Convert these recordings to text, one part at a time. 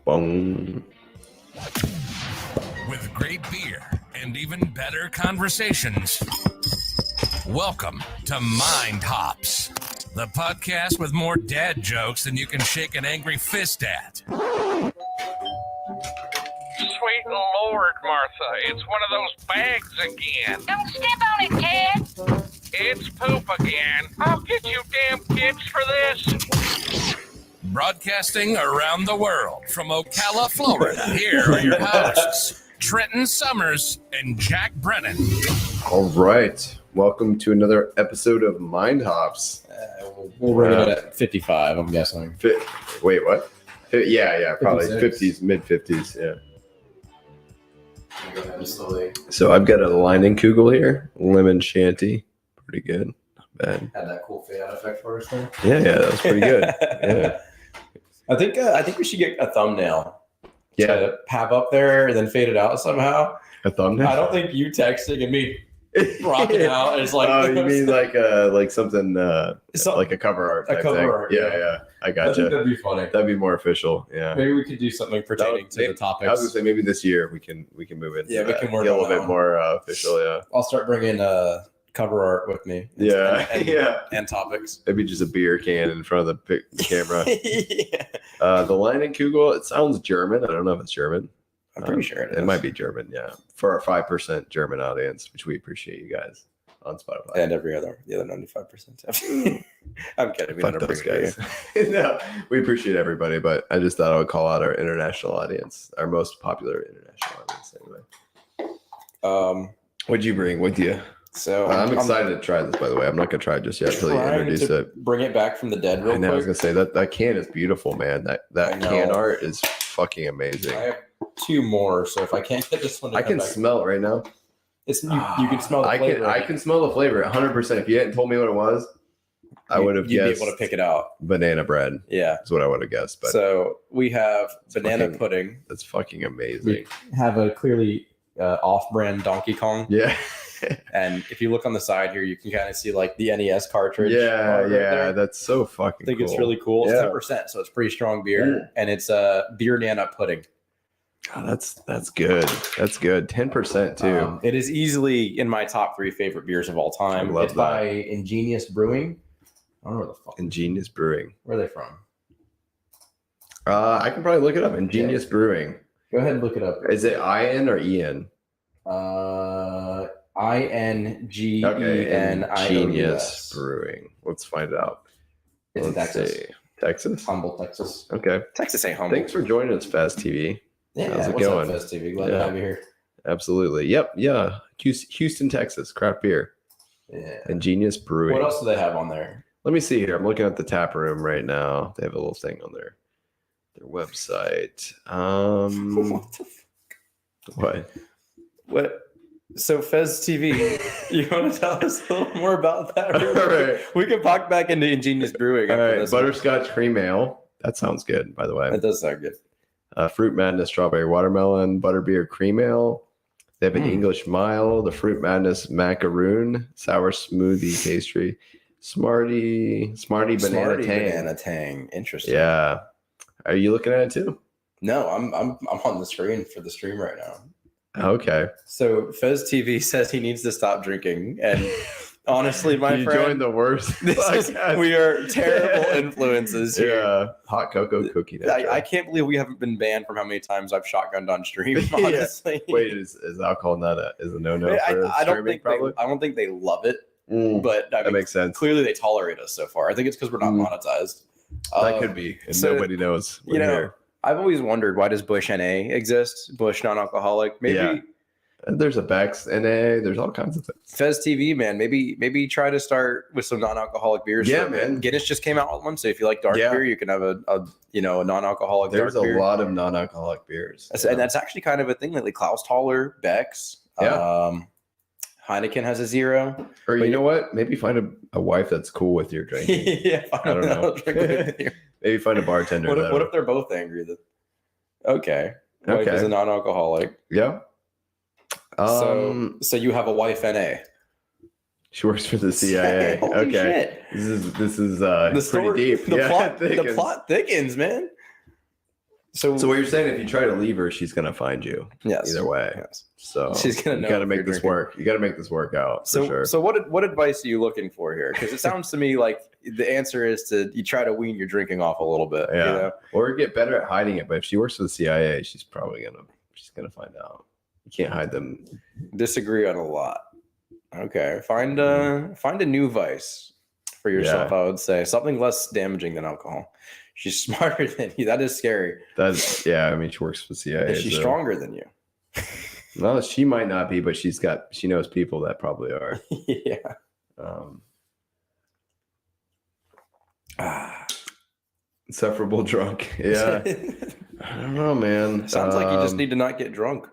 Boom. With great beer and even better conversations. Welcome to Mind Hops, the podcast with more dad jokes than you can shake an angry fist at. Sweet Lord, Martha, it's one of those bags again. Don't step on it, Ted. It's poop again. I'll get you damn kids for this. Broadcasting around the world from Ocala, Florida, here are your hosts, Trenton Summers and Jack Brennan. All right. Welcome to another episode of Mind Hops. We'll run it at 55, I'm guessing. Wait, what? Yeah, probably 56. 50s, mid-50s, yeah. So I've got a Leinenkugel here, lemon shanty. Pretty good. Not bad. Had that cool fade out effect for us there. Yeah, that was pretty good. Yeah. I think we should get a thumbnail. Yeah. To have up there and then fade it out somehow. A thumbnail? I don't think you texting and me rocking out is like. Oh, you mean like something like a cover art type cover thing? art, Yeah. I I gotcha. think that'd be funny. That'd be more official. Yeah. Maybe we could do something pertaining to the topics. I was gonna say maybe this year we can move into Yeah, we can work get a on little that bit one. more official. Yeah. I'll start bringing cover art with me. Yeah, and topics. Maybe just a beer can in front of the camera. Yeah. The Leinenkugel, it sounds German. I don't know if it's German. I'm pretty sure it is. It might be German, yeah. For our 5% German audience, which we appreciate you guys on Spotify. And the other 95%. I'm kidding. We Fuck don't those appreciate guys. No, we appreciate everybody, but I just thought I would call out our international audience, our most popular international audience anyway. What'd you bring with you? So I'm excited to try this, by the way. I'm not going to try it just yet until you trying introduce to it. bring it back from the dead real And I was quick. going to say that can is beautiful, man. I That know. can art is fucking amazing. I have two more, so if I can't get this one, to I come can back, smell it right now. it's you can smell the I flavor. can smell the flavor 100%. If you hadn't told me what it was, I would have You'd guessed be able to pick it out. banana bread. Yeah. Is what I would have guessed. But So we have banana fucking- pudding. that's fucking amazing. We have a clearly off-brand Donkey Kong, Yeah. and if you look on the side here, you can kind of see like the NES cartridge. Yeah, right there. that's so fucking I think cool. it's really cool. It's Yeah. 10%, so it's pretty strong beer, and it's beer nana pudding. God, that's good. That's good. 10% too. It is easily in my top 3 favorite beers of all time. I love It's that. by Ingenious Brewing. I don't know where the fuck. Ingenious Brewing. Where are they from? I can probably look it up. Ingenious Brewing. Go ahead and look it up. Is it IN or EN? INGENIOUS. Ingenious Brewing. Let's find out. It's in Let's Texas. see. Texas? Humble, Texas. Okay. Texas ain't humble. Thanks for joining us, Fast TV. Yeah, How's it what's going? up, Fest TV? Glad to Yeah. have you here. Absolutely. Yep. Yeah. Houston, Texas. Craft beer. Yeah. Ingenious Brewing. What else do they have on there? Let me see here. I'm looking at the tap room right now. They have a little thing on their website. What the What? What? So Fez TV, you want to tell us a little more about that? Real All quick? right. We can pop back into Ingenious Brewing. All after right. this one. Butterscotch cream ale. That sounds good, by the way. That does sound good. Fruit Madness strawberry watermelon butterbeer cream ale. They have an English mile, the Fruit Madness macaroon, sour smoothie pastry, Smarty banana tang. Banana Tang. Interesting. Yeah. Are you looking at it too? No, I'm on the screen for the stream right now. Okay. So Fez TV says he needs to stop drinking, and honestly, my you friend, joined the worst. this is, podcast. we are terrible influences here. Yeah. Hot cocoa cookie. I can't believe we haven't been banned from how many times I've shotgunned on stream. Yeah. Honestly, Wait, is alcohol not a no-no for I don't streaming? think Probably. I don't think they love it, Mm, but I that mean, makes sense. clearly they tolerate us so far. I think it's because we're not monetized. That could be, and so, nobody knows. You know, Here. I've always wondered, why does Bush NA exist? Bush non-alcoholic. Maybe Yeah. And there's a Bex NA. There's all kinds of things. Fez TV, man. Maybe try to start with some non-alcoholic beers. Yeah, for a bit. man. Guinness just came out with one, so if you like dark Yeah. beer, you can have a non-alcoholic There's dark a beer. lot of non-alcoholic beers. And that's actually kind of a thing lately. Klaus-Thaler, Beck's, Yeah. Heineken has a 0. Or But you know what? Maybe find a wife that's cool with your drinking. Yeah, I don't know. drink with you. Maybe find a bartender. What if they're both angry? Okay. Wife Okay. is a non-alcoholic. Yeah. So you have a wife NA. She works for the CIA. Holy Okay. shit. This is The pretty story, deep. The, Yeah, plot, it the thickens. plot thickens, man. So what you're saying, if you try to leave her, she's gonna find you. yes, Either way. yes. So She's gonna know you gotta if make you're this drinking. work. You gotta make this work out So for sure. so what advice are you looking for here? Because it sounds to me like the answer is you try to wean your drinking off a little bit. Yeah. You know? Or get better at hiding it. But if she works for the CIA, she's gonna find out. You can't hide them. Disagree on a lot. Okay, find a new vice for yourself. Yeah. I would say something less damaging than alcohol. She's smarter than you. That is scary. I mean, she works for the CIA. Is she so- stronger than you? No, she might not be, but she knows people that probably are. Yeah. Insufferable drunk. Yeah. I don't know, man. Sounds like you just need to not get drunk.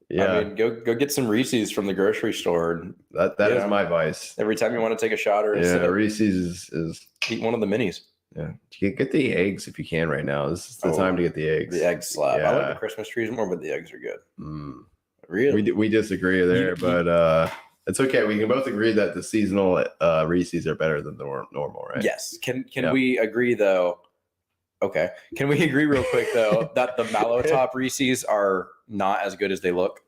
Yeah, I mean, go get some Reese's from the grocery store. And that you is know, my vice. every time you want to take a shot or a Yeah, sip, Reese's is eat one of the minis. yeah. Get the eggs if you can right now. This is the time to get the eggs. The eggs slap. I like Yeah. the Christmas trees more, but the eggs are good. Mm. Really? We disagree there, but it's okay. We can both agree that the seasonal Reese's are better than the normal, right? Yes. Can Yeah. we agree though? Okay. Can we agree real quick though that the mallow top Reese's are not as good as they look?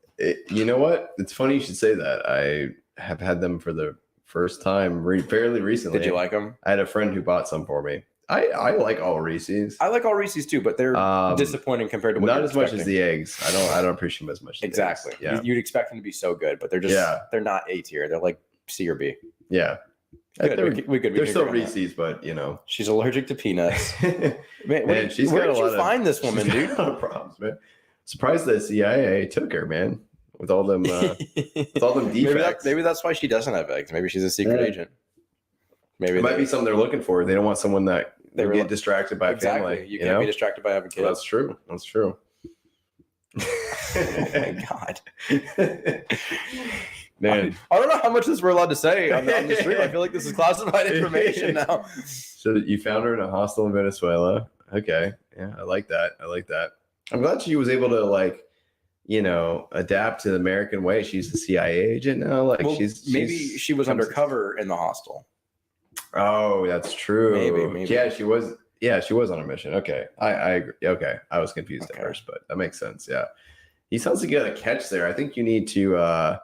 You know what? It's funny you should say that. I have had them for the first time fairly recently. Did you like them? I had a friend who bought some for me. I like all Reese's. I like all Reese's too, but they're disappointing compared to what not you're as much as expecting. the eggs. I don't appreciate them as much. As Exactly. The eggs. Yeah. You'd expect them to be so good, but they're just they're not A tier. They're like C or B. Yeah. Good. They're, we could they're still agree on that. Reese's, but you know. She's allergic to peanuts. Man, Man, she's where got did a you lot find this woman, she's dude? got a lot of problems, man. Surprised the CIA took her, man, with all them defects. maybe that's why she doesn't have eggs. Maybe she's a secret Yeah. agent. Maybe It might be something they're looking for. They don't want someone that They they were get like- distracted by exactly. family. You can't be distracted by having kids. That's true. That's true. Oh my god. Man, I don't know how much this we're allowed to say on the stream. I feel like this is classified information now. so you found her in a hostel in Venezuela. Okay. Yeah, I like that. I'm glad she was able to adapt to the American way. She's a CIA agent now. Like Well, maybe she's she was undercover in the hostel. Oh, that's true. Maybe. Yeah, she was. Yeah, she was on a mission. Okay, I agree. Okay, I was confused at Okay. first, but that makes sense. Yeah, he sounds like he got a catch there. I think you need to.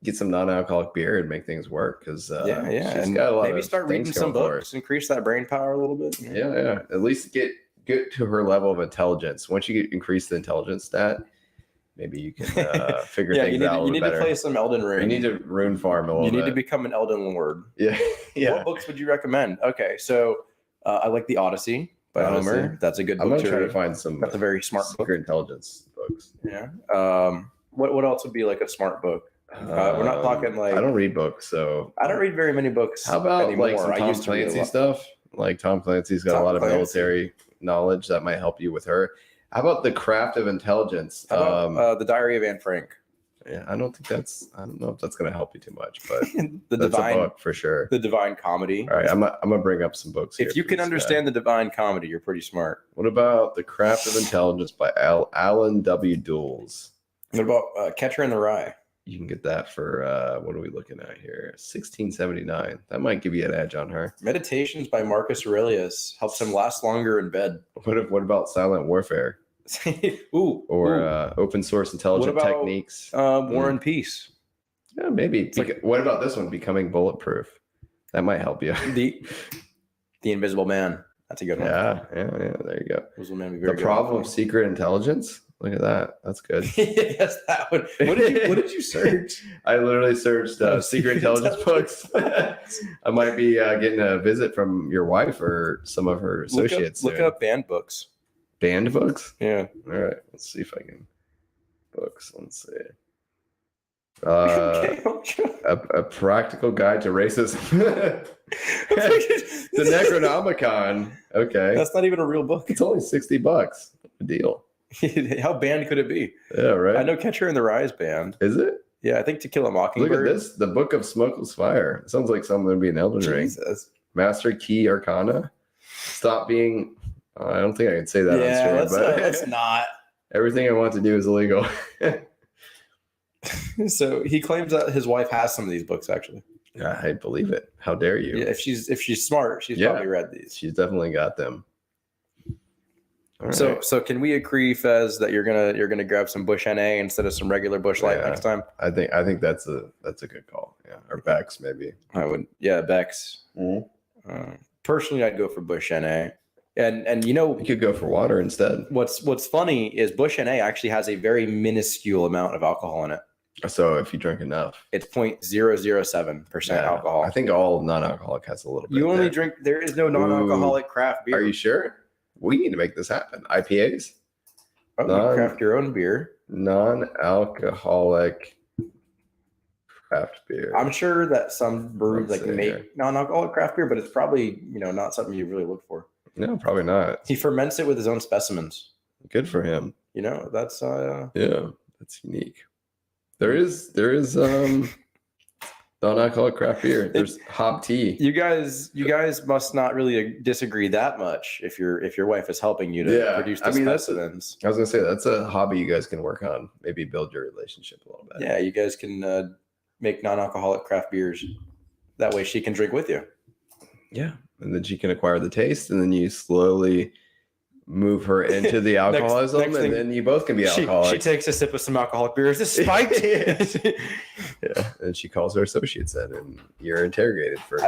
Get some non-alcoholic beer and make things work because Yeah. she's And got a lot maybe of start things reading some going for her. books, increase that brain power a little bit. Yeah. At least get to her level of intelligence. Once you increase the intelligence stat, maybe you can figure Yeah, things you out a need, little you need better. to play some Elden Ring. You need to rune farm a little You need bit. to become an Elden Lord. Yeah. What books would you recommend? Okay, so I like The Odyssey by Odyssey. Homer. That's a good I'm book gonna to try to read. find some That's a very smart book. secret intelligence books. Yeah. What else would be like a smart book? We're not talking like I don't read books, so I don't read very many books. how about anymore. like some I Tom used to read a Clancy lot. stuff? Like Tom Clancy's got Tom a lot of Clancy. military knowledge that might help you with her. How about the craft of intelligence? How about The Diary of Anne Frank? Yeah, I don't know if that's gonna help you too much, but the that's a Divine book for sure. The Divine Comedy. All right, I'm gonna bring up some books. If you can understand the Divine Comedy, you're pretty smart. What about The Craft of Intelligence by Alan W. Dulles? What about Catcher in the Rye? You can get that for what are we looking at here? $16.79. That might give you an edge on her. Meditations by Marcus Aurelius helps him last longer in bed. What about Silent Warfare Ooh, or ooh. Open Source Intelligent What about, Techniques? War and Peace. Yeah, maybe. like- What about this one? Becoming Bulletproof. That might help you. The Invisible Man. That's a good one. Yeah. There you go. Invisible Man would be The very good. Problem of Secret Intelligence. Look at that. That's good. Yes, that one. What did you search? I literally searched secret intelligence books. I might be getting a visit from your wife or some of her associates. Look soon. up banned books. Banned books. Yeah. All right. Let's see if I can. Books. Let's see. Okay. A practical guide to racism. The Necronomicon. Okay. That's not even a real book. It's only $60. What a deal. How banned could it be? Yeah, right. I know Catcher in the Rye is banned. Is it? Yeah, I think To Kill a Look Mockingbird. at this. The Book of Smokeless Fire. It sounds like something would be an Elden Ring. Jesus. Master Key Arcana. Stop being. I don't think I can say that Yeah, on stream, but let's not. everything I want to do is illegal. So he claims that his wife has some of these books actually. Yeah, I believe it. How dare you? Yeah, if she's smart, she's Yeah. probably read these. She's definitely got them. All right. So can we agree, Fez, that you're gonna grab some Bush NA instead of some regular Bush Light Yeah. next time? I think that's a good call. Yeah, or Bex maybe. I would. Yeah, Bex. Personally, I'd go for Bush NA. And you know, You could go for water instead. what's funny is Bush NA actually has a very minuscule amount of alcohol in it. So if you drink enough, It's 0.007% alcohol. I think all non-alcoholic has a little bit. You only there. drink. There is no non-alcoholic craft beer. Are you sure? We need to make this happen. IPAs, Oh, you craft your own beer. non-alcoholic craft beer. I'm sure that some breweries Let's like see make here. non-alcoholic craft beer, but it's probably not something you really look for. No, probably not. He ferments it with his own specimens. Good for him. That's Yeah, that's unique. There is non-alcoholic craft beer. There's hop tea. you guys must not really disagree that much if your wife is helping you to Yeah, produce the I mean, that's specimens. I was gonna say that's a hobby you guys can work on. Maybe build your relationship a little bit. Yeah, you guys can make non-alcoholic craft beers. That way she can drink with you. Yeah, and then she can acquire the taste, and then you slowly move her into the Next alcoholism, thing- and then you both can be She alcoholics. takes a sip of some alcoholic beer. Is this spiked? Yeah, and she calls her associates in, and you're interrogated for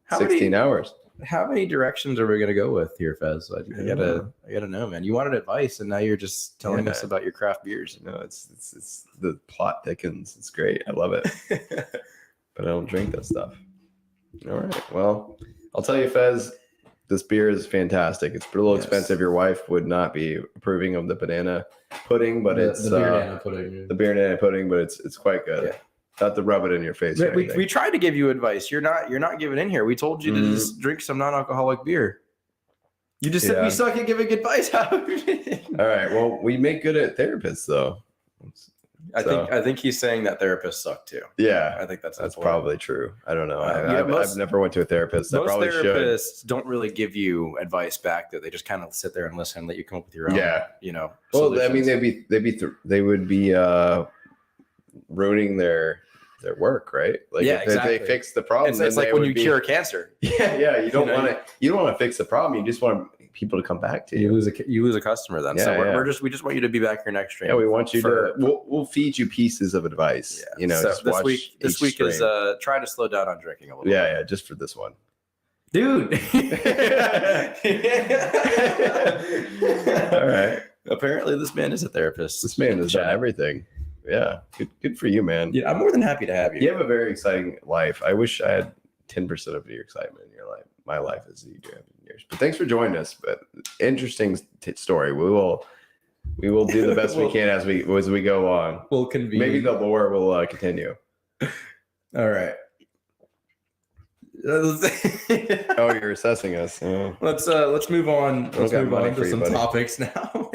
How 16 hours. How many directions are we gonna go with here, Fez? I Yeah. gotta know, man. You wanted advice, and now you're just telling Yeah. us about your craft beers. No, it's the plot thickens. It's great. I love it, but I don't drink that stuff. All right. Well, I'll tell you, Fez, this beer is fantastic. It's a little Yes. expensive. Your wife would not be approving of the banana pudding, but it's the beer nana pudding. the beer banana pudding, but it's quite good. Yeah. Not to rub it in your face. Or We anything. we tried to give you advice. You're not giving in here. We told you to Mhm. just drink some non-alcoholic beer. You just said Yeah. we suck at giving advice. All right. Well, we make good at therapists, though. I think he's saying that therapists suck too. Yeah, I think that's that's the point. probably true. I don't know. Yeah, I've never went to a therapist. I Most probably should. therapists don't really give you advice back. Though they just kind of sit there and listen, and let you come up with your own. Yeah. Well, Well, I mean, they would be ruining their work, right? Like Yeah, if exactly. they fix the problem, it's then like they when would you be- cure cancer. Yeah. You don't You know, want to fix the problem. You just want people to come back to You you. lose a customer then. So Yeah, we just want you to be back here next stream. Yeah, we want you for- to. We'll feed you pieces of advice. Yeah. So So just watch this each week is stream. try to slow down on drinking a little. Yeah, just for this one. Dude. All right. Apparently, this man is a therapist. This man has done Chat. everything. Yeah, good for you, man. Yeah, I'm more than happy to have you. You have a very exciting life. I wish I had 10% of your excitement in your life. My life as you do have in yours. But thanks for joining us. But interesting story. We will do the best we can as we go on. We'll convene. Maybe the lore will continue. All right. Oh, you're assessing us. Oh. Let's move on. Let's got move money on for to you, some buddy. topics now.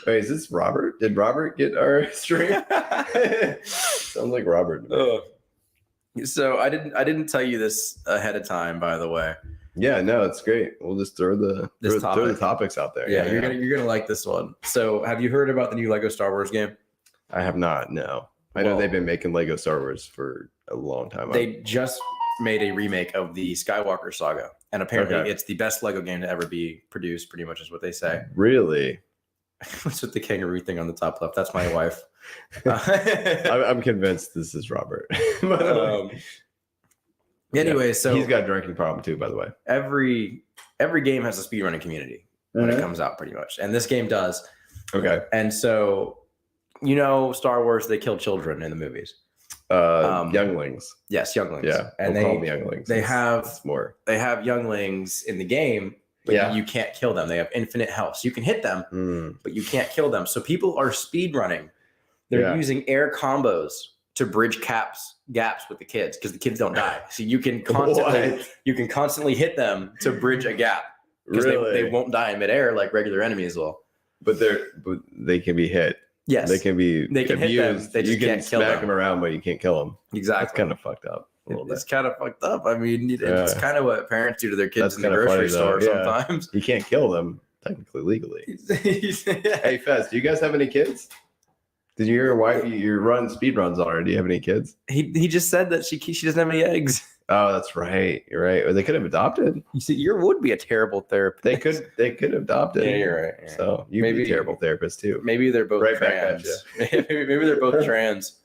Wait, is this Robert? Did Robert get our stream? Sounds like Robert. to me. So I didn't tell you this ahead of time, by the way. Yeah, no, it's great. We'll just throw the topics out there. Yeah, you're gonna like this one. So have you heard about the new Lego Star Wars game? I have not. No, I know Well- they've been making Lego Star Wars for a long time. They just made a remake of the Skywalker saga, and apparently Okay. it's the best Lego game to ever be produced. Pretty much is what they say. Really, What's with the kangaroo thing on the top left? That's my wife. I'm convinced this is Robert. Um, anyway, so he's got a drinking problem too, by the way. every game has a speedrunning community when it comes out, pretty much, and this game does. Okay. And so, Star Wars, they kill children in the movies. Younglings. Yes, younglings. Yeah, and we'll call them younglings. they It's- have it's more. they have younglings in the game, but Yeah. you can't kill them. They have infinite health. So you can hit them, Mm. but you can't kill them. So people are speed running. They're Yeah. using air combos to bridge gaps with the kids because the kids don't die. So you can constantly hit them to bridge a gap because Really? they won't die in midair like regular enemies will. But they can be hit. Yes, They can be They can hit them, abused. they just you can can't kill smack them. them around, but you can't kill them. exactly. That's kind of fucked up a little bit. It's kind of fucked up. I mean, it's Yeah. kind of what parents do to their kids That's in the kinda grocery funny, though. store Yeah. sometimes. You can't kill them technically legally. Hey Fez, do you guys have any kids? Did you hear your wife? You're running speed runs already. Do you have any kids? He just said that she doesn't have any eggs. Oh, that's right. You're right. Or they could have adopted. You see, you would be a terrible therapist. They could have adopted. Yeah, you're right. Yeah. So you'd be a terrible therapist too. Maybe they're both Right back at trans. maybe they're both trans.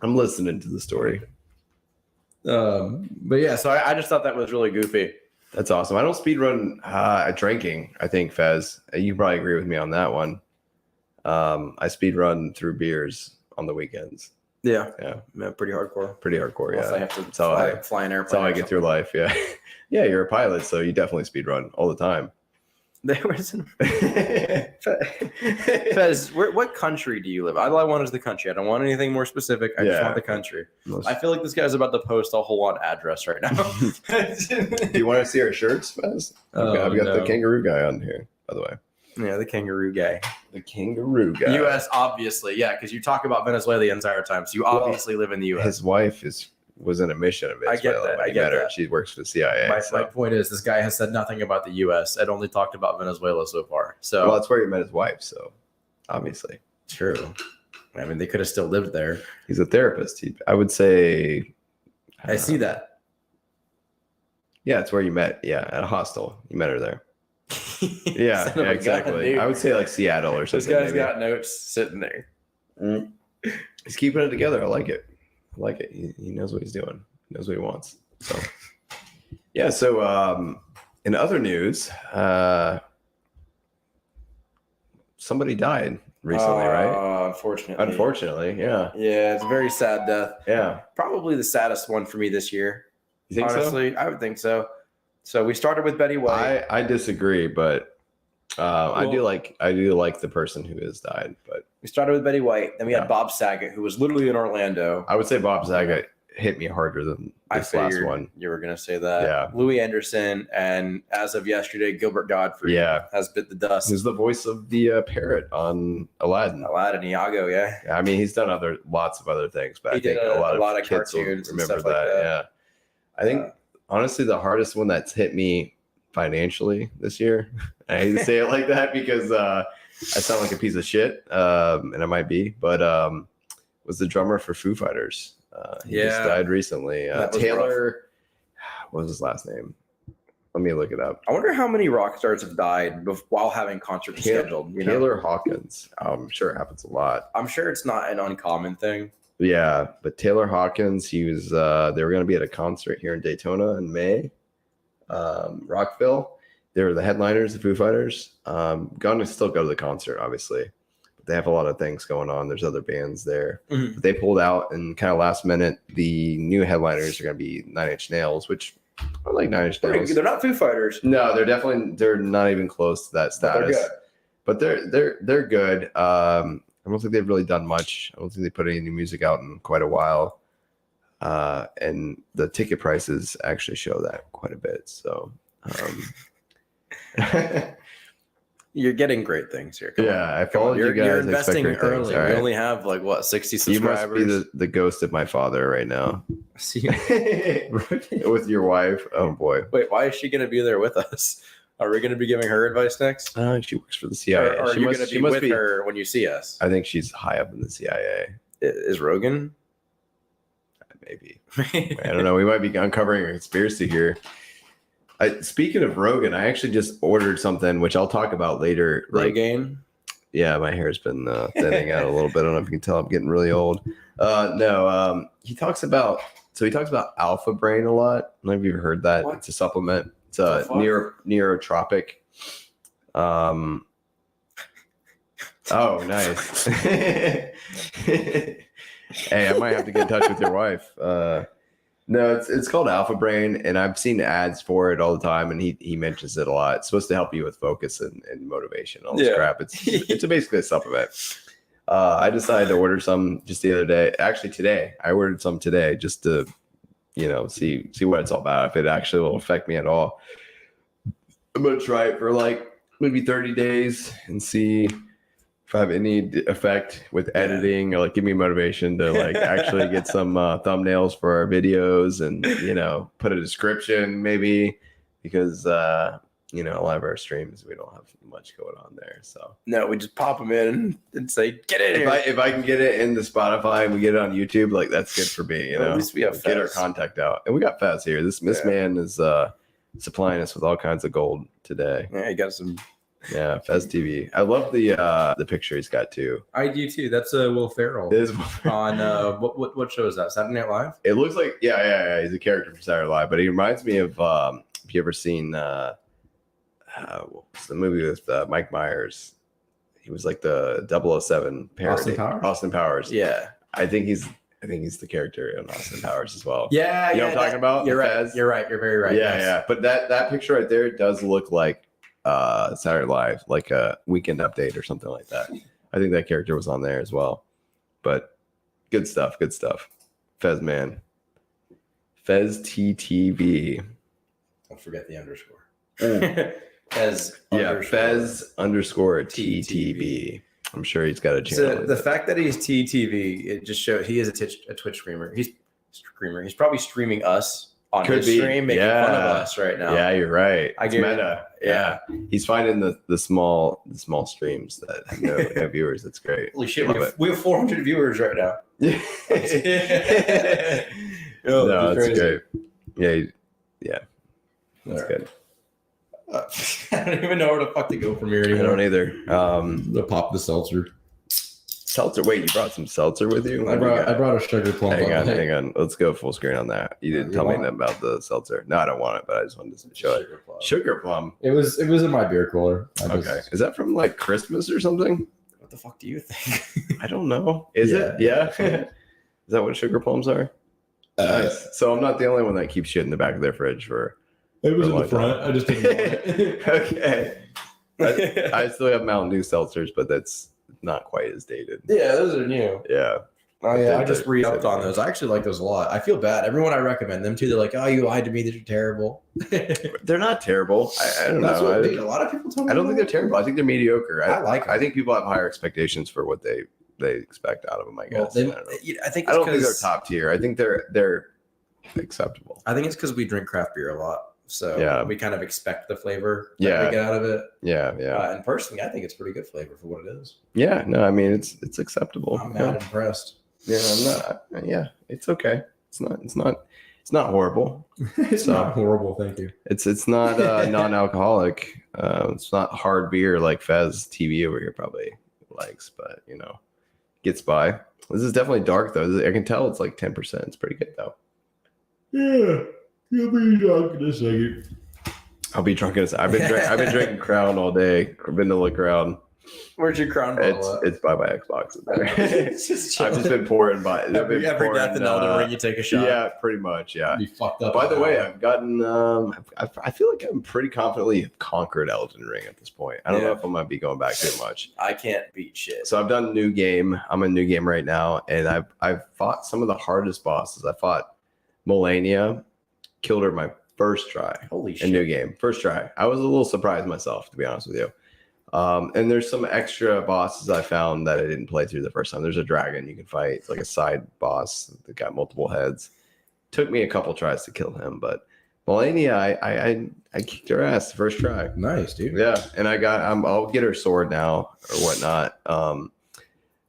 I'm listening to the story. But yeah, so I just thought that was really goofy. That's awesome. I don't speedrun drinking, I think, Fez. You probably agree with me on that one. I speedrun through beers on the weekends. Yeah. Pretty hardcore. Pretty hardcore, Unless yeah. I have to That's how fly an airplane. That's how I get through life, yeah. Yeah, you're a pilot, so you definitely speedrun all the time. There was Fez, what country do you live? All I want is the country. I don't want anything more specific. I just want the country. I feel like this guy's about to post a whole on address right now. Do you want to see our shirts, Fez? I've got the kangaroo guy on here, by the way. Yeah, the kangaroo guy. The kangaroo guy. U.S. obviously, yeah, because you talk about Venezuela the entire time, so you obviously live in the U.S. His wife was in a mission of Venezuela. I get that. She works for the CIA. My point is, this guy has said nothing about the U.S. and only talked about Venezuela so far. So, well, that's where he met his wife. So, obviously, true. I mean, they could have still lived there. He's a therapist. I would say. I see that. Yeah, it's where you met. Yeah, at a hostel. You met her there. Yeah, exactly. God, I would say like Seattle or something. This guy's got notes sitting there. He's keeping it together. I like it. He knows what he's doing. He knows what he wants. So, yeah. So, in other news, somebody died recently, right? Unfortunately, yeah. Yeah, it's a very sad death. Yeah. Probably the saddest one for me this year. You think Honestly, so? I would think so. So we started with Betty White. I disagree, but I do like the person who has died. But we started with Betty White. Then we had Bob Saget, who was literally in Orlando. I would say Bob Saget hit me harder than this last one. You were gonna say that. Yeah. Louis Anderson, and as of yesterday, Gilbert Godfrey has bit the dust. He's the voice of the parrot on Aladdin. Iago, yeah. I mean, he's done lots of other things, but he I think did a lot of cartoons will and remember stuff like that. Yeah. I think honestly, the hardest one that's hit me financially this year. I hate to say it like that because I sound like a piece of shit, and I might be, but was the drummer for Foo Fighters. He just died recently. Taylor, what was his last name? Let me look it up. I wonder how many rock stars have died while having concerts scheduled. Taylor Hawkins. I'm sure it happens a lot. I'm sure it's not an uncommon thing. Yeah, but Taylor Hawkins, he was. They were going to be at a concert here in Daytona in May. Rockville. They were the headliners, the Foo Fighters. Going to still go to the concert, obviously. But they have a lot of things going on. There's other bands there. Mm-hmm. But they pulled out, and kind of last minute, the new headliners are going to be Nine Inch Nails, which I like Nine Inch Nails. They're not Foo Fighters. No, they're not even close to that status. But they're good. I don't think they've really done much. I don't think they put any new music out in quite a while. And the ticket prices actually show that quite a bit. So, you're getting great things here. I followed you guys. You're investing early. Right? We only have 60 subscribers. You must be the ghost of my father right now. See, with your wife. Oh boy. Wait, why is she going to be there with us? Are we going to be giving her advice next? She works for the CIA. Or are you going to be with her when you see us? I think she's high up in the CIA. Is Rogan? Maybe. I don't know. We might be uncovering a conspiracy here. Speaking of Rogan, I actually just ordered something, which I'll talk about later. Rogaine? Yeah, my hair's been thinning out a little bit. I don't know if you can tell I'm getting really old. He talks about alpha brain a lot. I don't know if you've heard that. What? It's a supplement. It's a neurotropic. Oh, nice. Hey, I might have to get in touch with your wife. No, it's called Alpha Brain, and I've seen ads for it all the time, and he mentions it a lot. It's supposed to help you with focus and motivation, all this crap. It's basically a supplement. I decided to order some just the other day. Actually, today I ordered some today just to see what it's all about, if it actually will affect me at all. I'm gonna try it for maybe 30 days and see if I have any effect with editing, or give me motivation to actually get some thumbnails for our videos and put a description maybe, because a lot of our streams, we don't have much going on there. So No, we just pop them in and say, get in here. if I can get it into Spotify and we get it on YouTube, like that's good for me. Well, at least we have get our Fez. contact out, and we got Fez here. This man is supplying us with all kinds of gold today. Yeah, you got some. Yeah, Fez TV. I love the picture he's got too. I do too. That's Will Ferrell It is. on what show is that? Saturday Night Live. It looks like yeah. He's a character from Saturday Night Live, but he reminds me of. Have you ever seen what's the movie with Mike Myers? He was like the 007 parody. Austin Powers. Yeah, I think he's the character in Austin Powers as well. yeah. You know what I'm talking about? You're right. Fez? You're right. You're very right. Yeah, yes. yeah. But that picture right there does look like Saturday Night Live, like a weekend update or something like that. I think that character was on there as well. But good stuff. Fez man. Fez TTV. Don't forget the underscore. Fez underscore TTV. I'm sure he's got a channel. So the fact that he's TTV, it just shows he is a Twitch streamer. He's probably streaming us on his stream, making fun of us right now. Yeah, you're right. I It's get meta. Yeah. He's finding the small streams that have no viewers. That's great. Holy shit, Love we have 400 viewers right now. Yeah. No, that's great. Yeah. That's good. I don't even know where the fuck to go from here I anymore. don't either. The pop the seltzer. Seltzer. Wait, you brought some seltzer with you? I brought a sugar plum. Hang on. Let's go full screen on that. You didn't You tell me want it? about the seltzer. No, I don't want it, but I just wanted to show it. Sugar plum. It was in my beer cooler. Okay. Is that from like Christmas or something? What the fuck do you think? I don't know. Is it? Yeah. Is that what sugar plums are? Nice. So I'm not the only one that keeps shit in the back of their fridge for. It was in Oh, the front. I just didn't want it. Okay. I still have Mountain Dew seltzers, but that's not quite as dated. Yeah, those are new. Yeah. Oh yeah, I just re-upped on those. I actually like those a lot. I feel bad. Everyone I recommend them to, they're like, "Oh, you lied to me. These are terrible." They're not terrible. I don't That's know. what a lot of people tell me. I don't think they're terrible. I think they're mediocre. I like 'em. I think people have higher expectations for what they expect out of them. I guess. Well, I don't know. I think I it's don't think they're 'cause- top tier. I think they're acceptable. I think it's because we drink craft beer a lot, so Yeah. we kind of expect the flavor that Yeah. we get out of it. Yeah. And personally, I think it's pretty good flavor for what it is. Yeah. No, I mean it's acceptable. I'm Yeah. not impressed. Yeah, I'm not. Yeah, it's okay. It's not horrible. It's So- not horrible. Thank you. It's not non-alcoholic. It's not hard beer like Fez TV over here probably likes, but gets by. This is definitely dark though. I can tell it's like 10%. It's pretty good though. Yeah, you'll be drunk in a second. I'll be drunk in a second. I've been drinking Crown all day. Vanilla Crown. Where's your crown bottle? It's by my Xbox. It's just I've just been pouring by. every death in Elden Ring, you take a shot. Yeah, pretty much. Yeah. Be fucked up. By the way, I've gotten. I feel like I'm pretty confidently conquered Elden Ring at this point. I don't know if I'm gonna be going back too much. I can't beat shit. So I've done new game. I'm in new game right now, and I've fought some of the hardest bosses. I fought Melania, killed her my first try. Holy In shit! new game, first try. I was a little surprised myself, to be honest with you. And there's some extra bosses I found that I didn't play through the first time. There's a dragon you can fight. It's like a side boss that got multiple heads. Took me a couple tries to kill him, but Melania, I kicked her ass the first try. Nice, dude. Yeah, and I'll get her sword now or whatnot.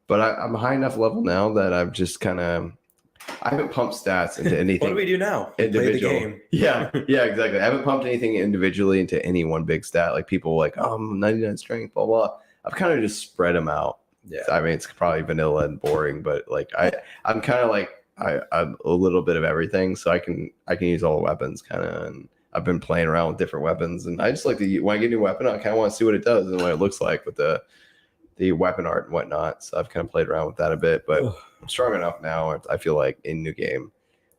But I'm high enough level now that I've just kind of I haven't pumped stats into anything. What do we do now? We play the Individual. game. Yeah, exactly. I haven't pumped anything individually into any one big stat. Like people like, oh, I'm 99 strength, blah blah. I've kind of just spread them out. Yeah. I mean, it's probably vanilla and boring, but like I'm kind of like I'm a little bit of everything, so I can use all the weapons kind of. And I've been playing around with different weapons, and I just like to when I get a new weapon, I kind of want to see what it does and what it looks like with the weapon art and whatnot. So I've kind of played around with that a bit, but I'm strong enough now. I feel like in new game.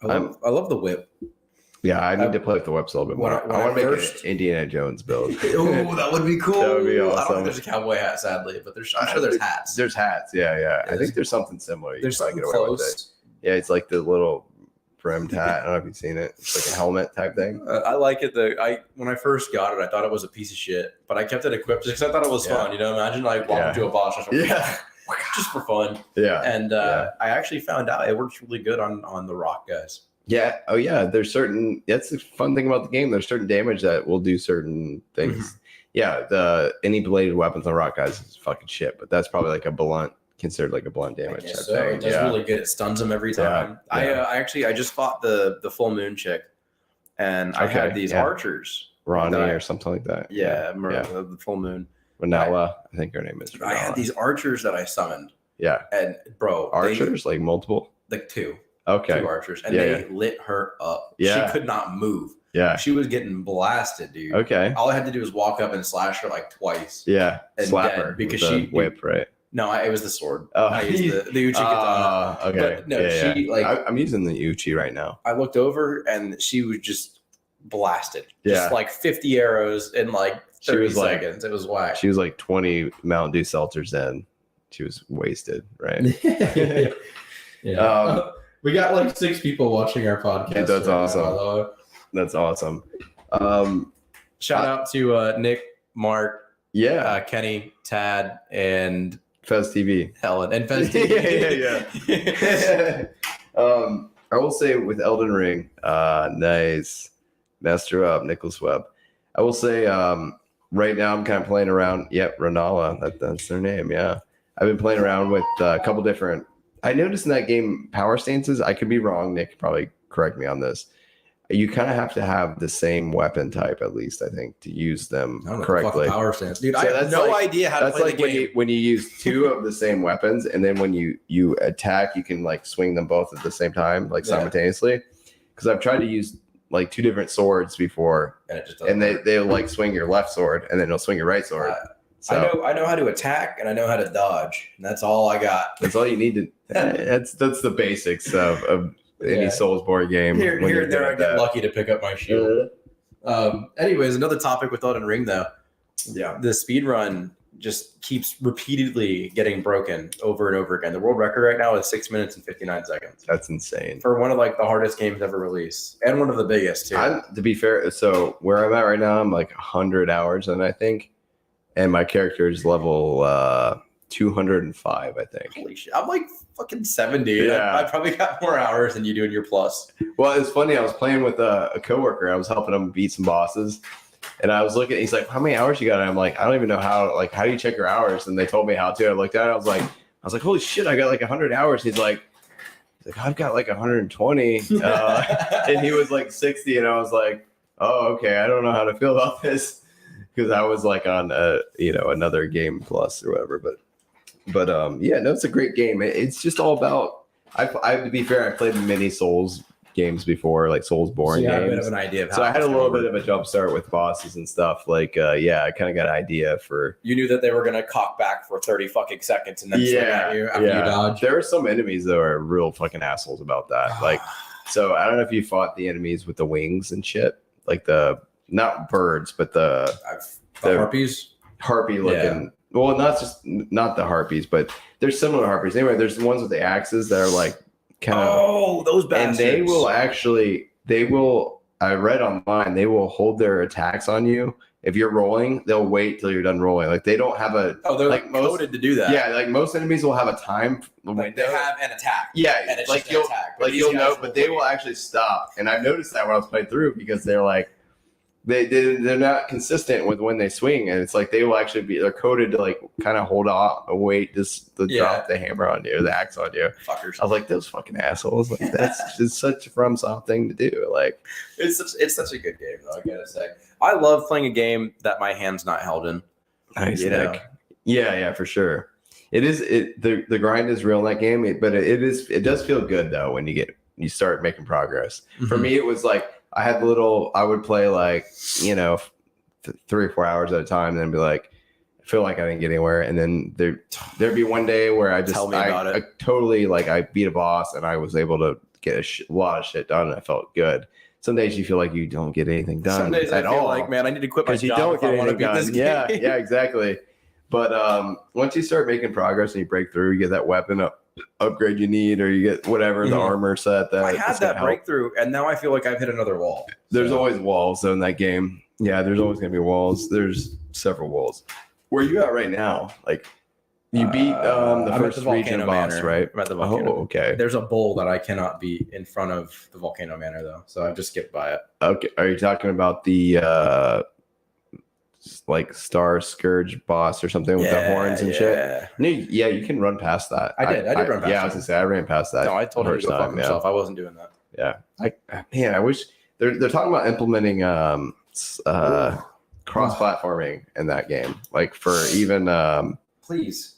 I love the whip. Yeah, I need to play with the whips a little bit more. When I want to make first- an Indiana Jones build. Oh, that would be cool. That would be I don't awesome. think there's a cowboy hat, sadly, but I'm sure there's hats. There's hats. Yeah. I There's- think there's something similar. You There's can something probably get away with it. close. Yeah, it's like the little brimmed hat. I don't know if you've seen it. It's like a helmet type thing. I like it. When I first got it, I thought it was a piece of shit, but I kept it equipped because I thought it was Yeah. fun. Imagine like walking Yeah. to a boss, just for fun. Yeah. And Yeah. I actually found out it works really good on the rock guys. Yeah. Oh, yeah. There's certain. That's the fun thing about the game. There's certain damage that will do certain things. Yeah. Any bladed weapons on rock guys is fucking shit. But that's probably like a blunt, considered like a blunt damage. I guess type so. thing. It does really good. It stuns them every time. Yeah. I just fought the full moon chick, and I had these archers, Ronnie or something like that. Yeah, the full moon. Ranella, I think her name is. Ranella. I had these archers that I summoned. Yeah. And bro, archers like multiple. Like two. Okay. Two archers, and they lit her up. Yeah. She could not move. Yeah. She was getting blasted, dude. Okay. All I had to do was walk up and slash her like twice. Yeah. And Slap her because with she whip, right? No, it was the sword. Oh, I used the Uchi katana. Okay. But no, she like I'm using the Uchi right now. I looked over and she was just blasted. Yeah. Just like 50 arrows in like 30 seconds. It was whack. She was like 20 Mountain Dew seltzers in. She was wasted, right? Yeah. We got like 6 people watching our podcast. That's awesome. That's awesome. Shout out to Nick, Mark, yeah, Kenny, Tad, and Fez TV. Helen and Fez TV. yeah. I will say with Elden Ring, nice. Master up, Nicholas Webb. I will say right now I'm kind of playing around. Yep, Ranala. That's their name. Yeah. I've been playing around with a couple different. I noticed in that game power stances. I could be wrong. Nick could probably correct me on this. You kind of have to have the same weapon type, at least I think, to use them correctly. Power stance, dude. So I have no idea how to play the game. When you use 2 of the same weapons, and then when you attack, you can like swing them both at the same time, like simultaneously. Because I've tried to use like 2 different swords before, and they'll like swing your left sword, and then they'll swing your right sword. So I know how to attack and I know how to dodge. And that's all I got. That's all you need to. That's the basics of any Soulsborne game. Here and there, I get lucky to pick up my shield. Anyways, another topic with Elden Ring, though. Yeah, the speed run just keeps repeatedly getting broken over and over again. The world record right now is 6 minutes and 59 seconds. That's insane for one of like the hardest games ever released, and one of the biggest too. To be fair, so where I'm at right now, I'm like 100 hours, and I think. And my character is level 205, I think. Holy shit. I'm like fucking 70. Yeah. I probably got more hours than you do in your plus. Well, it's funny. I was playing with a coworker. I was helping him beat some bosses. And I was looking, he's like, how many hours you got? And I'm like, I don't even know how do you check your hours? And they told me how to. I looked at it. I was like, holy shit, I got like 100 hours. He's like, I've got like 120. And he was like 60. And I was like, oh, okay. I don't know how to feel about this. Because I was like on another game plus or whatever, but yeah, no, it's a great game. It's just all about. I to be fair, I played many Souls games before, like Soulsborne games. I had a bit of an idea of how. So I had a little bit of a jump start with bosses and stuff. Like, I kind of got an idea for. You knew that they were gonna cock back for 30 fucking seconds and then swing at you after you dodge. There are some enemies that are real fucking assholes about that. Like, so I don't know if you fought the enemies with the wings and shit, like the. Not birds, but the harpies, harpy looking. Yeah. Well, not the harpies, but there's similar harpies. Anyway, there's the ones with the axes that are like kind of. Those bastards. And they will. I read online. They will hold their attacks on you if you're rolling. They'll wait till you're done rolling. Like they don't have a. Oh, they're like coded to do that. Yeah, like most enemies will have a time. Like they have an attack. Yeah, and it's like you'll attack. You'll know, but they will actually stop. And I've noticed that when I was playing through because they're like. They're not consistent with when they swing, and it's like they will actually they're coded to like kind of hold off and wait to drop the hammer on you or the axe on you. Fuckers. I was like, those fucking assholes. Like that's just such a FromSoft thing to do. Like it's such a good game though, I gotta say. I love playing a game that my hand's not held in. Nice, Nick. Yeah, for sure. It is the grind is real in that game, but it does feel good though when you start making progress. Mm-hmm. For me, it was like. I would play like, 3 or 4 hours at a time and then be like, I feel like I didn't get anywhere. And then there'd be one day where I totally like I beat a boss and I was able to get a lot of shit done and I felt good. Some days you feel like you don't get anything done. Some days at I feel all. like, man, I need to quit my job. You don't get anything done. Yeah, exactly. But once you start making progress and you break through, you get that weapon upgrade you need, or you get whatever the armor set that I had that breakthrough, and now I feel like I've hit another wall. There's always walls in that game. Yeah, there's always gonna be walls. There's several walls. Where are you at right now? Like, You beat I'm the at first region Volcano boss, Manor. right? I'm at the Volcano. Oh, okay. There's a bowl that I cannot beat in front of the Volcano Manor, though. So I've just skipped by it. Okay. Are you talking about the like Star Scourge boss or something with the horns and shit? No, yeah, you can run past that. I did run past Yeah, I was gonna say I ran past that. No, I told him to first go fuck time, himself. I wasn't doing that. Yeah. I wish they're talking about implementing cross platforming in that game. Like for even Please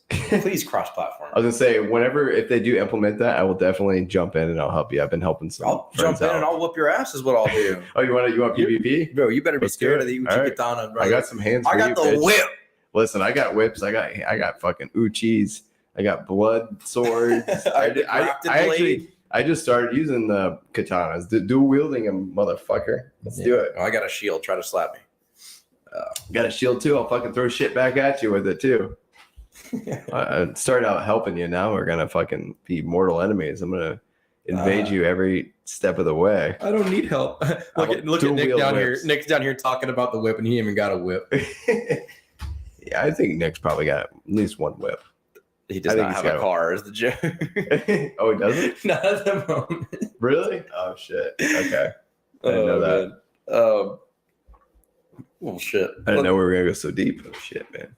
cross-platform. I was gonna say, if they do implement that, I will definitely jump in and I'll help you. I've been helping some. I'll jump in and I'll whoop your ass. Is what I'll do. Oh, you want PvP? Bro, you better be Let's do scared it. of the All right. Uchi-Katana, bro. I got some hands. I for got you, the bitch. whip. Listen, I got whips. I got fucking Uchis. I got blood swords. I just started using the katanas, dual wielding them, motherfucker. Let's do it. Oh, I got a shield. Try to slap me. Got a shield too. I'll fucking throw shit back at you with it too. I started out helping you. Now we're gonna fucking be mortal enemies. I'm gonna invade you every step of the way. I don't need help. look at Nick down here. Nick's down here talking about the whip, and he even got a whip. Yeah, I think Nick's probably got at least one whip. He does not have a car, is the joke. Oh, he doesn't? Not at the moment. Really? Oh shit. Okay. I didn't know that. Well, shit. I didn't know we were gonna go so deep. Oh shit, man.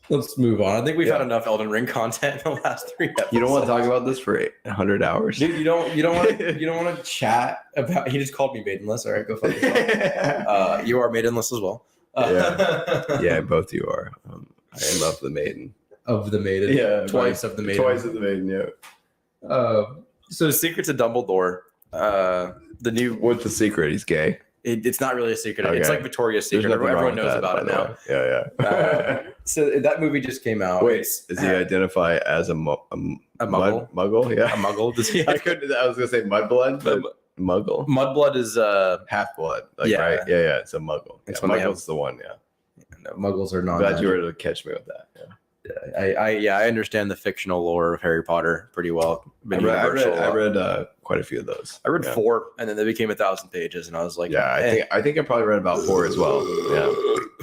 Let's move on. I think we've had enough Elden Ring content in the last 3 episodes. You don't want to talk about this for 100 hours, dude. You don't want to chat about. He just called me maidenless. All right, go fuck yourself. You are maidenless as well. Yeah, both you are. I am of the maiden. Of the maiden. Yeah, twice of the maiden. Twice of the maiden. Yeah. So Secrets of Dumbledore. The new. What's the secret? He's gay. It's not really a secret. Okay. It's like Victoria's Secret. Everyone knows about it now. Yeah. So that movie just came out. Wait, does he identify as a muggle? Muggle? Yeah. A muggle? Does he? I was gonna say mudblood, but muggle. Mudblood is half blood. Like, yeah. Right? Yeah. It's a muggle. It's Muggle's the one. Yeah. No, muggles are not. Glad you were able to catch me with that. Yeah. I understand the fictional lore of Harry Potter pretty well. I read quite a few of those. I read 4, and then they became 1,000 pages, and I was like, I think I probably read about 4 as well. Yeah,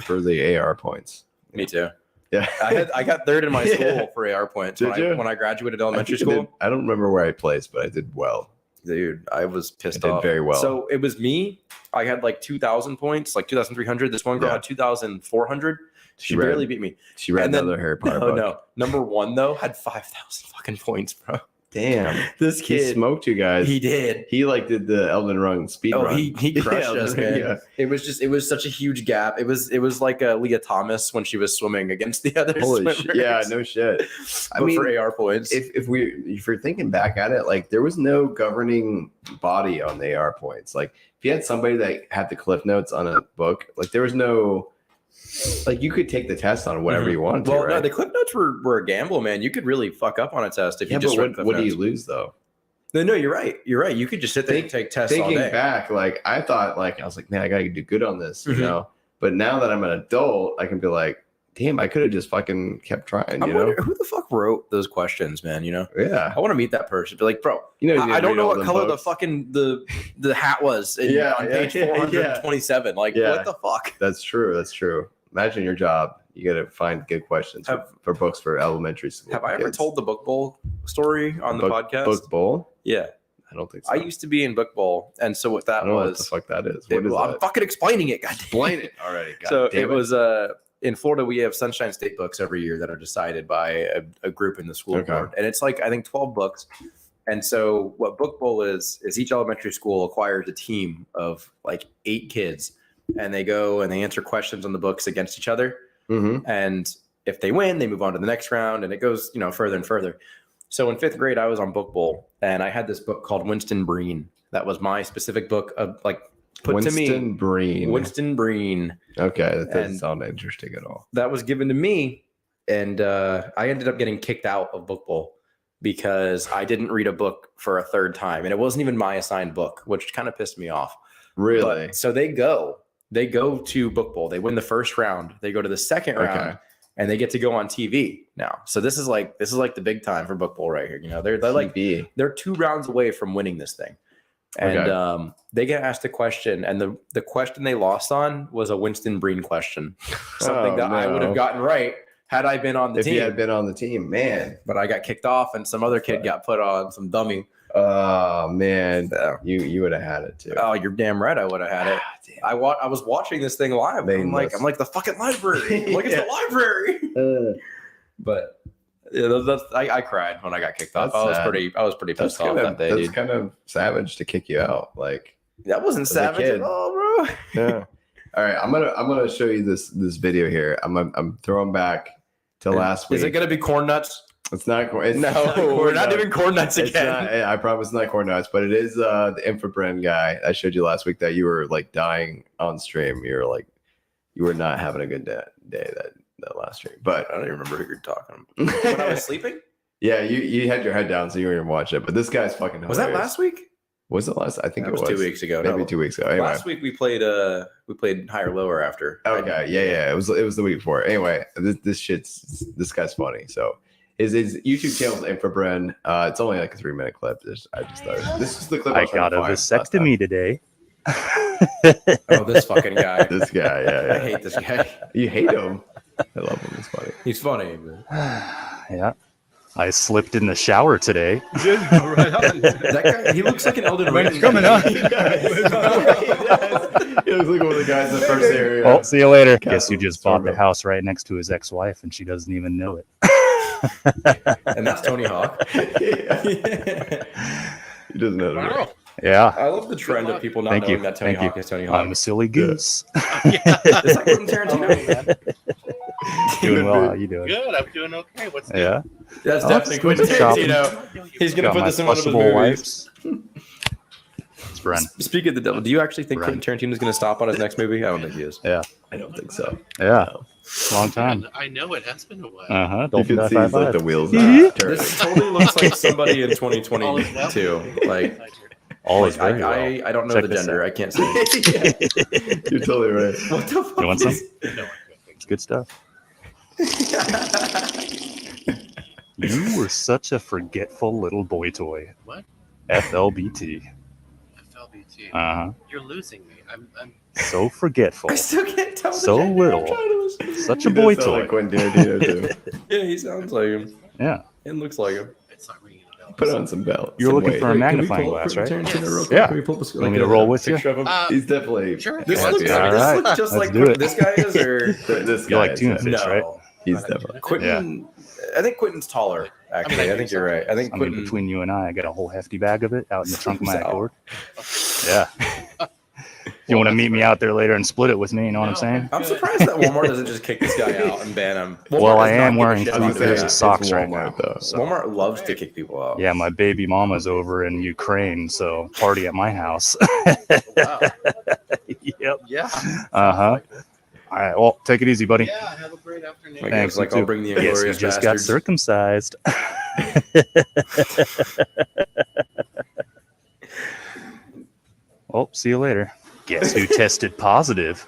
for the AR points. Me too. Yeah, I got 3rd in my school for AR points when I graduated elementary school. I don't remember where I placed, but I did well. Dude, I was pissed I off. did very well. So it was me. I had like 2,000 points, like 2,300. This one girl had 2,400. She barely beat me. She read another Harry Potter book. No. Number 1 though had 5,000 fucking points, bro. Damn, this kid he smoked you guys. He did. He did the Elden Ring speed run. He crushed us, man. Yeah. It was such a huge gap. It was like Leah Thomas when she was swimming against the other swimmers. Yeah, no shit. I mean, for AR points, if you're thinking back at it, like there was no governing body on the AR points. Like if you had somebody that had the cliff notes on a book, like there was no. Like you could take the test on whatever you wanted to. Well, right? no, the clip notes were a gamble, man. You could really fuck up on a test if you just read clip what notes. do you lose though? No, you're right. You're right. You could just sit there and take tests all day. Thinking back, like I thought, like I was like, man, I gotta do good on this, you know. But now that I'm an adult, I can be like, damn, I could have just fucking kept trying. I wonder who the fuck wrote those questions, man. You know? Yeah. I want to meet that person. Be like, bro, I don't know what color the fucking the hat was. On page 427. Like, what the fuck? That's true. That's true. Imagine your job. You got to find good questions for books for elementary school. Have I ever told the Book Bowl story on the podcast? Book Bowl? Yeah. I don't think so. I used to be in Book Bowl. And so what that I don't was. know what the fuck that is. What is that? I'm fucking explaining it. God Explain it already. God so damn it was in Florida, we have Sunshine State books every year that are decided by a group in the school board. And it's like, I think 12 books. And so what Book Bowl is each elementary school acquires a team of like 8 kids. And they go and they answer questions on the books against each other. Mm-hmm. And if they win, they move on to the next round, and it goes, further and further. So in 5th grade, I was on Book Bowl, and I had this book called Winston Breen. That was my specific book of Winston Breen. Winston Breen. Okay, that doesn't sound interesting at all. That was given to me, and I ended up getting kicked out of Book Bowl because I didn't read a book for a 3rd time, and it wasn't even my assigned book, which kind of pissed me off. Really? So they go to Book Bowl. They win the 1st round. They go to the 2nd round, and they get to go on TV now. So this is like the big time for Book Bowl right here. They're like they're 2 rounds away from winning this thing, and they get asked a question, and the question they lost on was a Winston Breen question, something I would have gotten right Had I been on the if team, you had been on the team, man. but I got kicked off, and some other kid got put on, some dummy. Oh man, So, you would have had it too. oh, you're damn right. I would have had it. I was watching this thing live. I'm like the fucking library. I'm like, it's the library. But yeah, I cried when I got kicked off. I was pretty pissed off that day, That's dude. kind of savage to kick you out. Like That wasn't savage at all, bro. Yeah. All right, I'm gonna show you this video here. I'm throwing back to last week. Is it gonna be corn nuts? It's not corn. We're not doing corn nuts again. I promise it's not corn nuts, but it is the infrabrand guy I showed you last week that you were like dying on stream. You were not having a good day that last stream. But I don't even remember who you're talking about. When I was sleeping? Yeah, you had your head down, so you weren't even watch it. But this guy's fucking hilarious. Was that last week? Was it last? I think it was 2 weeks ago. Maybe 2 weeks ago. Anyway. Last week we played higher lower after. Okay, yeah. It was the week before. Anyway, this guy's funny. So his YouTube channel is Infrabren. It's only like a 3-minute clip. I just thought this is the clip. I got a vasectomy today. Oh, this fucking guy. This guy, yeah. I hate this guy. You hate him. I love him. He's funny. He's funny. But... Yeah. I slipped in the shower today. That guy, he looks like an elden ring. Coming on. He looks like one of the guys in the first area. Well, see you later. Guess who just bought the house right next to his ex-wife, and she doesn't even know it. And that's Tony Hawk. He doesn't know. Wow. Yeah. I love the trend of people not Thank knowing you. that Tony Hawk is Tony Hawk. I'm a silly goose. Is that Quentin Tarantino? Doing well. How you doing? Good. I'm doing okay. What's new? Yeah. That's Oh, definitely Quentin it's shopping. Tarantino. He's gonna Got put my this in one of his flushable movies. wipes. It's Bren. Speaking of the devil, do you actually think Right. Quentin Tarantino is going to stop on his next movie? I don't think he is. Yeah. I don't think so. Yeah. Long time. I know it has been a while. Uh-huh. You Don't can forget see high he's like five. the wheels. This totally looks like somebody in 2022. Like, All is very well. I don't know Check the this gender. out. I can't say. You're totally right. What the fuck? You want some? No, It's good stuff. You were such a forgetful little boy toy. What? FLBT. FLBT. Uh-huh. You're losing me. I'm So forgetful. I still can't tell. the So gender. I'm little. trying to listen. Such a He boy does sound toy. like Quentin Tarantino too. Yeah, he sounds like him. Yeah. It looks like him. it's not ringing a bell. Put on some belt. You were some looking weight. for a Can we magnifying pull up glass, Quentin right? Tarantino real quick? Yeah. Can we pull up Want me to roll with you? picture of him? He's definitely. Sure. This Yeah, looks, All this right. looks just Let's like do it. this guy is, or This You guy like is, tuna yeah. fish, right? He's definitely. Quentin. I think Quentin's taller. Actually, I think you're right. I think I mean, Quentin. between you and I got a whole hefty bag of it out in the trunk of my Wow. Accord. Yeah. You want to meet me out there later and split it with me? You know what I'm saying? I'm surprised that Walmart doesn't just kick this guy out and ban him. Walmart Well, I does not am give a wearing shit 3 about pairs that. of socks It's right Walmart, now. though. So, Walmart loves to kick people out. yeah, my baby mama's over in Ukraine, so party at my house. Wow. Yep. Yeah. Uh-huh. All right. Well, take it easy, buddy. Yeah. Have a great afternoon. Like, Thanks, it's like you I'll too. bring the Yes, you inglorious just got bastards. circumcised. Oh, see you later. Guess who tested positive?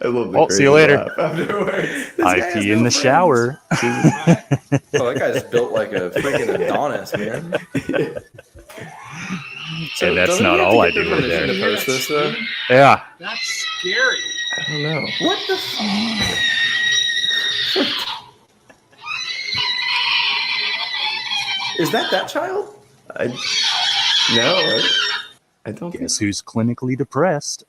I love the Oh, see you crazy later. laugh afterwards. This guy I has pee no in the friends. shower. Oh, that guy's built like a freaking Adonis, man. And that's doesn't not he have all to I get do permission there. to post this, though? Yeah. That's scary. I don't know. What the? Is that child? No, I don't think Guess who's clinically depressed?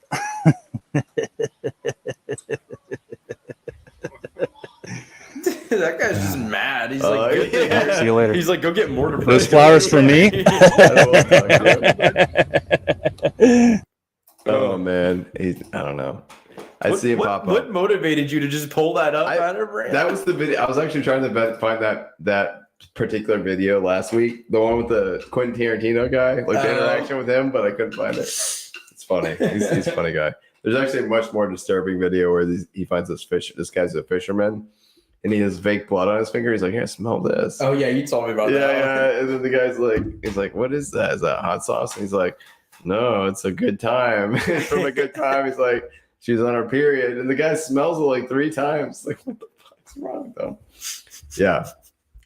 That guy's just mad. He's like, good thing. yeah. See you later. He's like, go get more depressed. Those flowers for me? Oh man, I don't know. I see it pop up. What motivated you to just pull that up I- out of random? That was the video. I was actually trying to find that particular video last week. The one with the Quentin Tarantino guy, like the interaction with him, but I couldn't find it. It's funny. He's a funny guy. There's actually a much more disturbing video where he finds this fish. This guy's a fisherman, and he has fake blood on his finger. He's like, "Here, smell this." Oh yeah, you told me about yeah, that. yeah. And then the guy's like, "He's like, what is that? Is that hot sauce?" And he's like, "No, it's a good time." From a good time, he's like, "She's on her period," and the guy smells it like 3 times. Like, what the fuck's wrong with him? Yeah.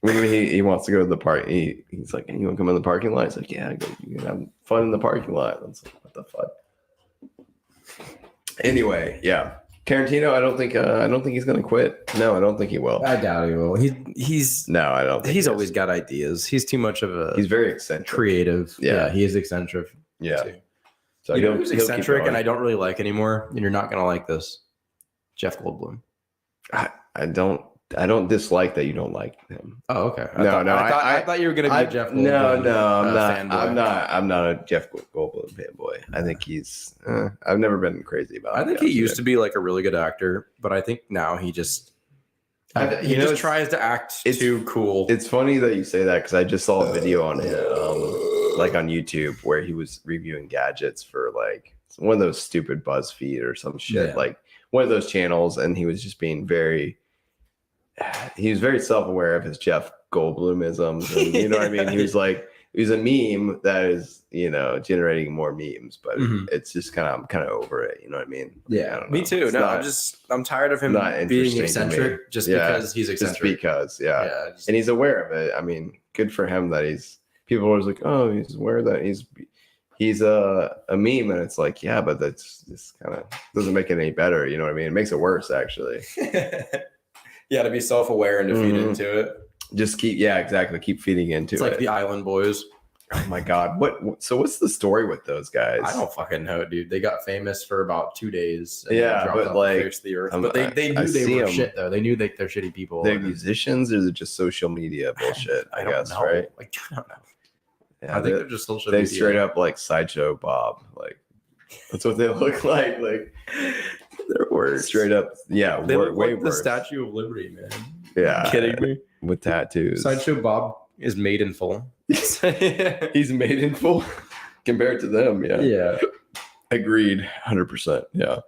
When he wants to go to the park, he's like, "Hey, you want to come in the parking lot?" He's like, "Yeah, you can have fun in the parking lot." I was like, what the fuck? Anyway, yeah. Tarantino, I don't think he's gonna quit. No, I don't think he will. I doubt he will. He's No, I don't think he's he always is. got ideas. He's too much of a He's very eccentric. creative. Yeah. He is eccentric. Yeah. too. So You know he'll who's keep eccentric going. and I don't really like anymore, and you're not gonna like this? Jeff Goldblum. I don't dislike that you don't like him. Oh, okay. I thought you were gonna be a Jeff Goldblum. No, I'm not. fanboy. I'm not a Jeff Goldblum fanboy. I think he's. I've never been crazy about. I think he used to be like a really good actor, but I think now he just tries to act too cool. It's funny that you say that because I just saw a video on him, like on YouTube, where he was reviewing gadgets for like one of those stupid BuzzFeed or some shit, like one of those channels, and he was just being he was very self-aware of his Jeff Goldblumisms, and you know what I mean. He was like, it was a meme that is, generating more memes, but it's just I'm kind of over it. You know what I mean? Yeah, I don't me know. too. I'm tired of him being eccentric just because he's eccentric. Just because, and he's aware of it. I mean, good for him that people are always like, oh, he's aware that he's a meme, and it's like, yeah, but that's just kind of doesn't make it any better. You know what I mean? It makes it worse, actually. Yeah, to be self-aware and to feed into it. Just keep feeding into it. It's like the Island Boys. Oh my God. What's the story with those guys? I don't fucking know, dude. They got famous for about 2 days. And dropped off the face of the earth. But they knew they were shit, though. They knew they're shitty people. They're musicians, or is it just social media bullshit? I guess, know. Right? Like, I don't know. Yeah, I think they're just social they media. straight up like Sideshow Bob. Like, that's what they look like. Like, they're worse. Straight up. Yeah. They look way like worse. the Statue of Liberty, man. Yeah. Kidding me? With tattoos. Sideshow Bob is made in full. He's made in full compared to them. Yeah. Yeah. Agreed. 100%. Yeah.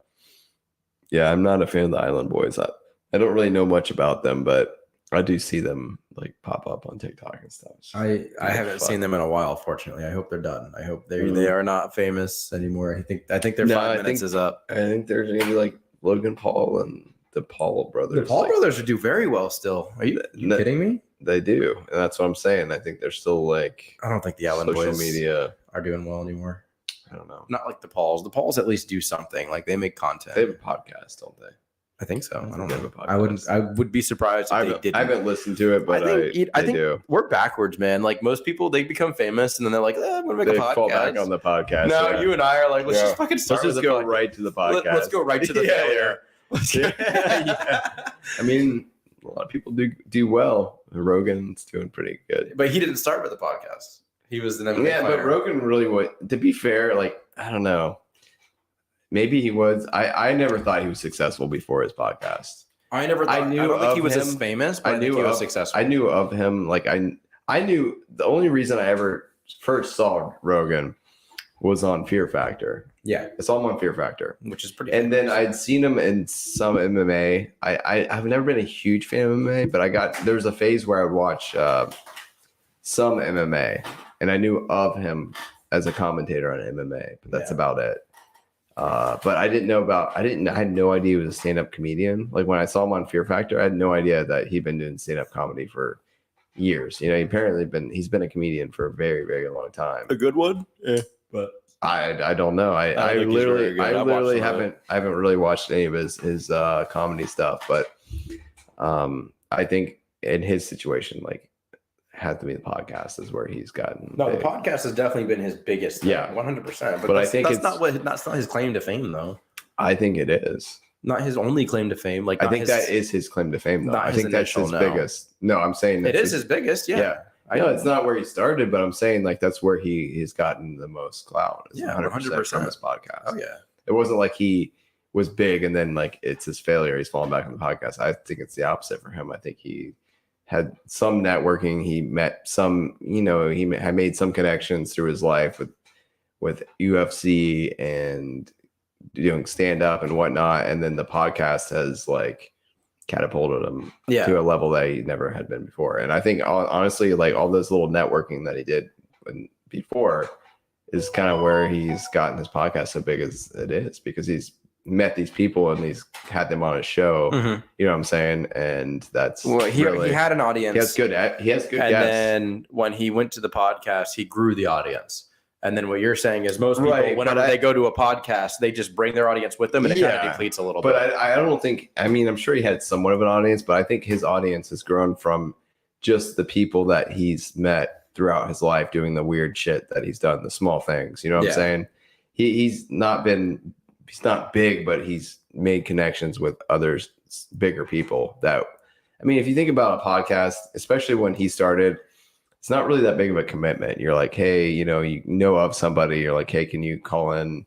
Yeah. I'm not a fan of the Island Boys. I don't really know much about them, but I do see them like pop up on TikTok and stuff. I haven't seen them in a while, fortunately. I hope they're done. I hope they are not famous anymore. I think their 5 minutes is up. I think there's gonna be like Logan Paul and the Paul brothers. The Paul brothers should do very well still. Are you kidding me? They do. And that's what I'm saying. I think they're still like, I don't think the Allen social Boys media are doing well anymore. I don't know. Not like the Pauls. The Pauls at least do something. Like they make content. They have a podcast, don't they? I think so. I don't They have know. a podcast. I would be surprised if they didn't. I haven't listened to it, but I think do. We're backwards, man. Like most people, they become famous and then they're like, I'm gonna make they a podcast. fall back on the podcast. No, yeah. you and I are like, let's just fucking start. Let's just with go the podcast. right to the podcast. Let's go right to the failure. Yeah. I mean, a lot of people do well. Rogan's doing pretty good. But he didn't start with the podcast. He was the MMA fighter. But Rogan really would. To be fair, like, I don't know. Maybe he was. I never thought he was successful before his podcast. I never thought. I don't think he was as famous, but I knew he was successful. I knew of him. Like I knew the only reason I ever first saw Rogan was on Fear Factor. Yeah, I saw him on Fear Factor, which is pretty. And then I'd seen him in some MMA. I've never been a huge fan of MMA, but there was a phase where I would watch some MMA, and I knew of him as a commentator on MMA, but that's about it. But I didn't know I had no idea he was a stand-up comedian. Like when I saw him on Fear Factor, I had no idea that he'd been doing stand-up comedy for years. You know, he's been a comedian for a very, very long time. A good one? Yeah. But I don't know. I literally haven't really watched any of his comedy stuff, but I think in his situation, like, had to be the podcast is where he's gotten. No, big. the podcast has definitely been his biggest thing, 100%. But I think that's not his claim to fame, though. I think it is. Not his only claim to fame. Like I think that is his claim to fame, though. I think that's his biggest. No, I'm saying it is his biggest. Yeah. I know it's not where he started, but I'm saying like that's where he's gotten the most clout. 100% from his podcast. Oh yeah. It wasn't like he was big and then like it's his failure. He's fallen back on the podcast. I think it's the opposite for him. I think he had some networking. He met some, he had made some connections through his life with UFC and doing stand up and whatnot. And then the podcast has like catapulted him to a level that he never had been before. And I think honestly, like all this little networking that he did before is kind of where he's gotten his podcast so big as it is, because he's met these people and he's had them on his show. You know what I'm saying? And that's he had an audience. He has good and guests. Then when he went to the podcast, he grew the audience. And then what you're saying is most people, Right, whenever they go to a podcast, they just bring their audience with them, and it kind of depletes a little bit. But I don't think. I mean, I'm sure he had somewhat of an audience, but I think his audience has grown from just the people that he's met throughout his life doing the weird shit that he's done, the small things. You know what I'm saying? He's not big, but he's made connections with others, bigger people. That, I mean, if you think about a podcast, especially when he started, it's not really that big of a commitment. You're like, hey, you know of somebody. You're like, hey, can you call in,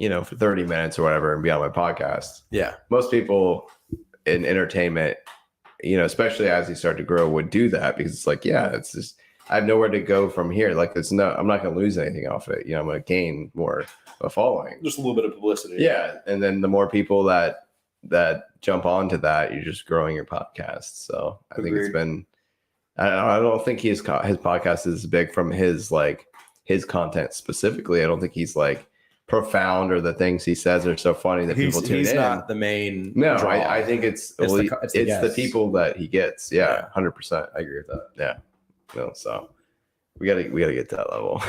for 30 minutes or whatever and be on my podcast? Yeah. Most people in entertainment, especially as you start to grow, would do that because it's like, it's just, I have nowhere to go from here. Like, I'm not going to lose anything off it. I'm going to gain more of a following. Just a little bit of publicity. Yeah. And then the more people that jump onto that, you're just growing your podcast. So I think it's been, I don't think his podcast is big from his content specifically. I don't think he's like profound or the things he says are so funny that people tune in. He's not the main. No, I think it's the people that he gets. Yeah, 100%. I agree with that. Yeah. So we gotta get to that level.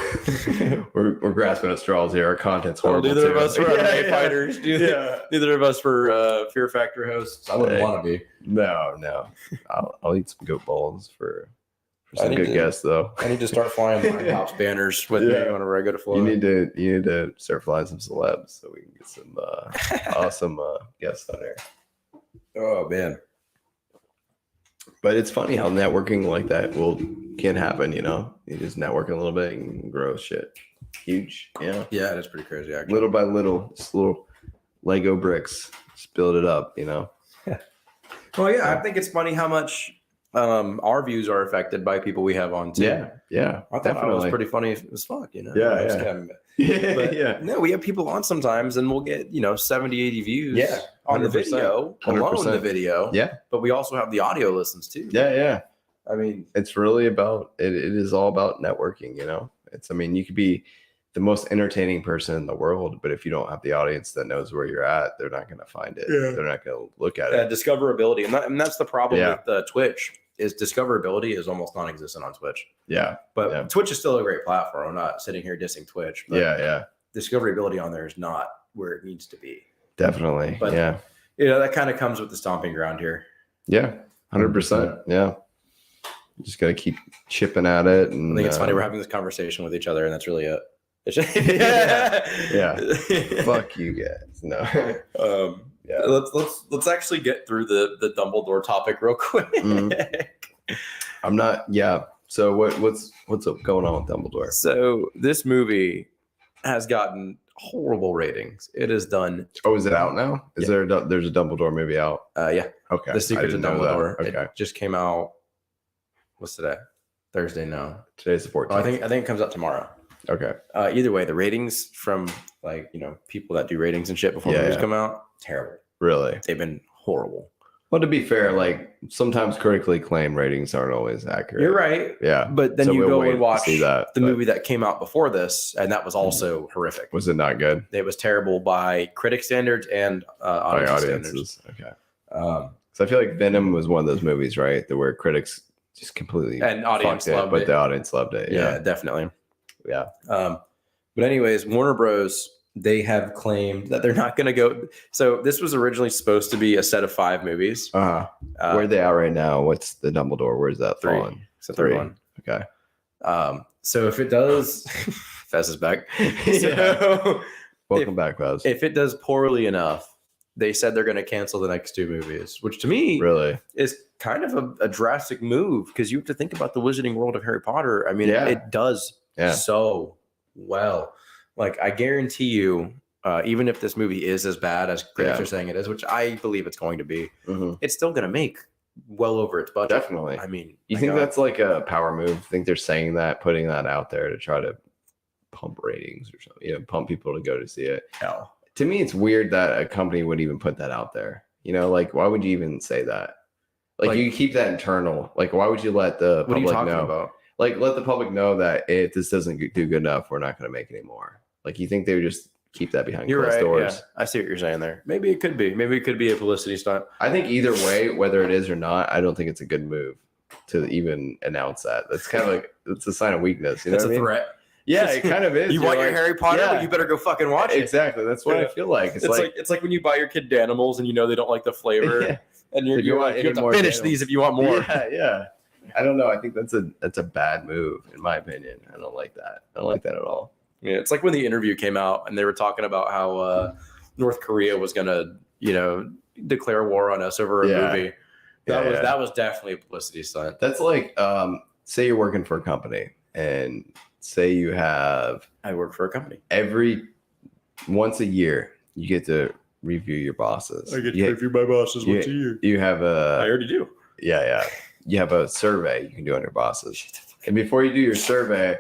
we're grasping at straws here. Our content's horrible. Neither of us are MMA fighters. Neither of us were Fear Factor hosts. I wouldn't want to be. No. I'll eat some goat balls for some good guests though. I need to start flying my Pops banners with me whenever I go to Florida. You need to start flying some celebs so we can get some awesome guests on there. Oh man. But it's funny how networking like that can happen, You just network a little bit and grow shit. Huge. Yeah. Yeah, that's pretty crazy, actually. Little by little, just little Lego bricks. Just build it up, Well, yeah, I think it's funny how much our views are affected by people we have on too. Yeah. I thought that was pretty funny as fuck, Yeah. No, we have people on sometimes and we'll get, 70, 80 views on the video, 100%. alone the video. Yeah. But we also have the audio listens too. Yeah. I mean, it's really about it is all about networking, you could be the most entertaining person in the world, but if you don't have the audience that knows where you're at, they're not going to find it. They're not going to look at it. Discoverability. And that's the problem with Twitch is discoverability is almost non-existent on Twitch. Yeah. But Twitch is still a great platform. I'm not sitting here dissing Twitch. But discoverability on there is not where it needs to be. Definitely. But, that kind of comes with the stomping ground here. Yeah. 100%. Yeah. Just got to keep chipping at it. And I think it's funny we're having this conversation with each other, and that's really it. Fuck you guys. No. Let's actually get through the Dumbledore topic real quick. I'm not. Yeah. So what's going on with Dumbledore? So this movie has gotten horrible ratings. It has done. Oh, is it out now? There's a Dumbledore movie out? Yeah. Okay. The Secret of Dumbledore. Okay. It just came out. What's today? Thursday now. Today's the 14th. Oh, I think it comes out tomorrow. Okay. Either way, the ratings from people that do ratings and shit before movies come out, terrible. Really? They've been horrible. Well, to be fair, sometimes critically acclaimed ratings aren't always accurate. You're right. Yeah. But then you go and watch the movie that came out before this, and that was also horrific. Was it not good? It was terrible by critic standards and audience standards. Okay. So I feel like Venom was one of those movies, right? Where critics just completely and audience loved but it. The audience loved it. Yeah, definitely. Yeah. But anyways, Warner Bros. They have claimed that they're not going to go. So this was originally supposed to be a set of 5 movies. Where are they at right now? What's the Dumbledore? Where's that 3? falling? It's the 3rd one. Okay. So if it does, Fez is back. So Welcome back, Fez. If it does poorly enough, they said they're going to cancel the next 2 movies, which to me really is kind of a drastic move because you have to think about the Wizarding World of Harry Potter. I mean, it does so well. I guarantee you, even if this movie is as bad as critics are saying it is, which I believe it's going to be, it's still going to make well over its budget. Definitely. I mean, you think that's like a power move? I think they're saying that, putting that out there to try to pump ratings or something, pump people to go to see it. Hell. To me, it's weird that a company would even put that out there. Why would you even say that? You keep that internal. Why would you let the public know? What are you talking about? Let the public know that if this doesn't do good enough, we're not going to make any more. You think they would just keep that behind closed doors? Yeah. I see what you're saying there. Maybe it could be. Maybe it could be a publicity stunt. I think either way, whether it is or not, I don't think it's a good move to even announce that. That's kind of it's a sign of weakness. It's a threat. Yeah, it kind of is. You You're want your like, Harry Potter, yeah. but you better go fucking watch it. Exactly. That's what I feel like. It's like when you buy your kid Danimals and you know they don't like the flavor, Yeah. and you're, If you you're want like, you any have more to finish Danimals. these if you want more. Yeah. I don't know. I think that's a bad move, in my opinion. I don't like that. I don't like that at all. Yeah, it's like when the interview came out and they were talking about how North Korea was gonna, declare war on us over a Yeah. movie. Yeah. That was definitely a publicity stunt. That's like, say you're working for a company, and say you have I work for a company. once a year you get to review your bosses. I get You- to review my bosses you- once a year. You have I already do. Yeah. You have a survey you can do on your bosses. And before you do your survey,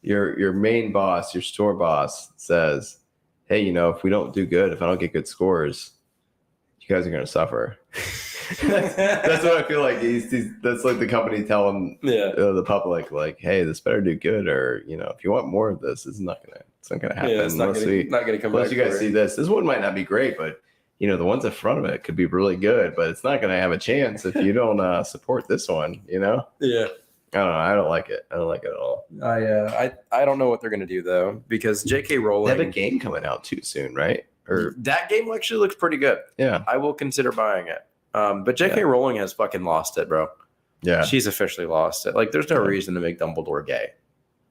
your main boss, your store boss says, hey, if we don't do good, if I don't get good scores, you guys are going to suffer. That's what I feel like. That's like the company telling the public, like, hey, this better do good, or, if you want more of this, it's not going to happen. Yeah, it's not gonna come unless back you guys for see it. this. This one might not be great, but the ones in front of it could be really good, but it's not going to have a chance if you don't support this one. Yeah. I don't know. I don't like it. I don't like it at all. I don't know what they're gonna do though, because J.K. They Rowling. have a game coming out too soon, right? Or that game actually looks pretty good. yeah, I will consider buying it. But J.K. Rowling has fucking lost it, bro. yeah, She's officially lost it. Like, there's no Yeah. reason to make Dumbledore gay.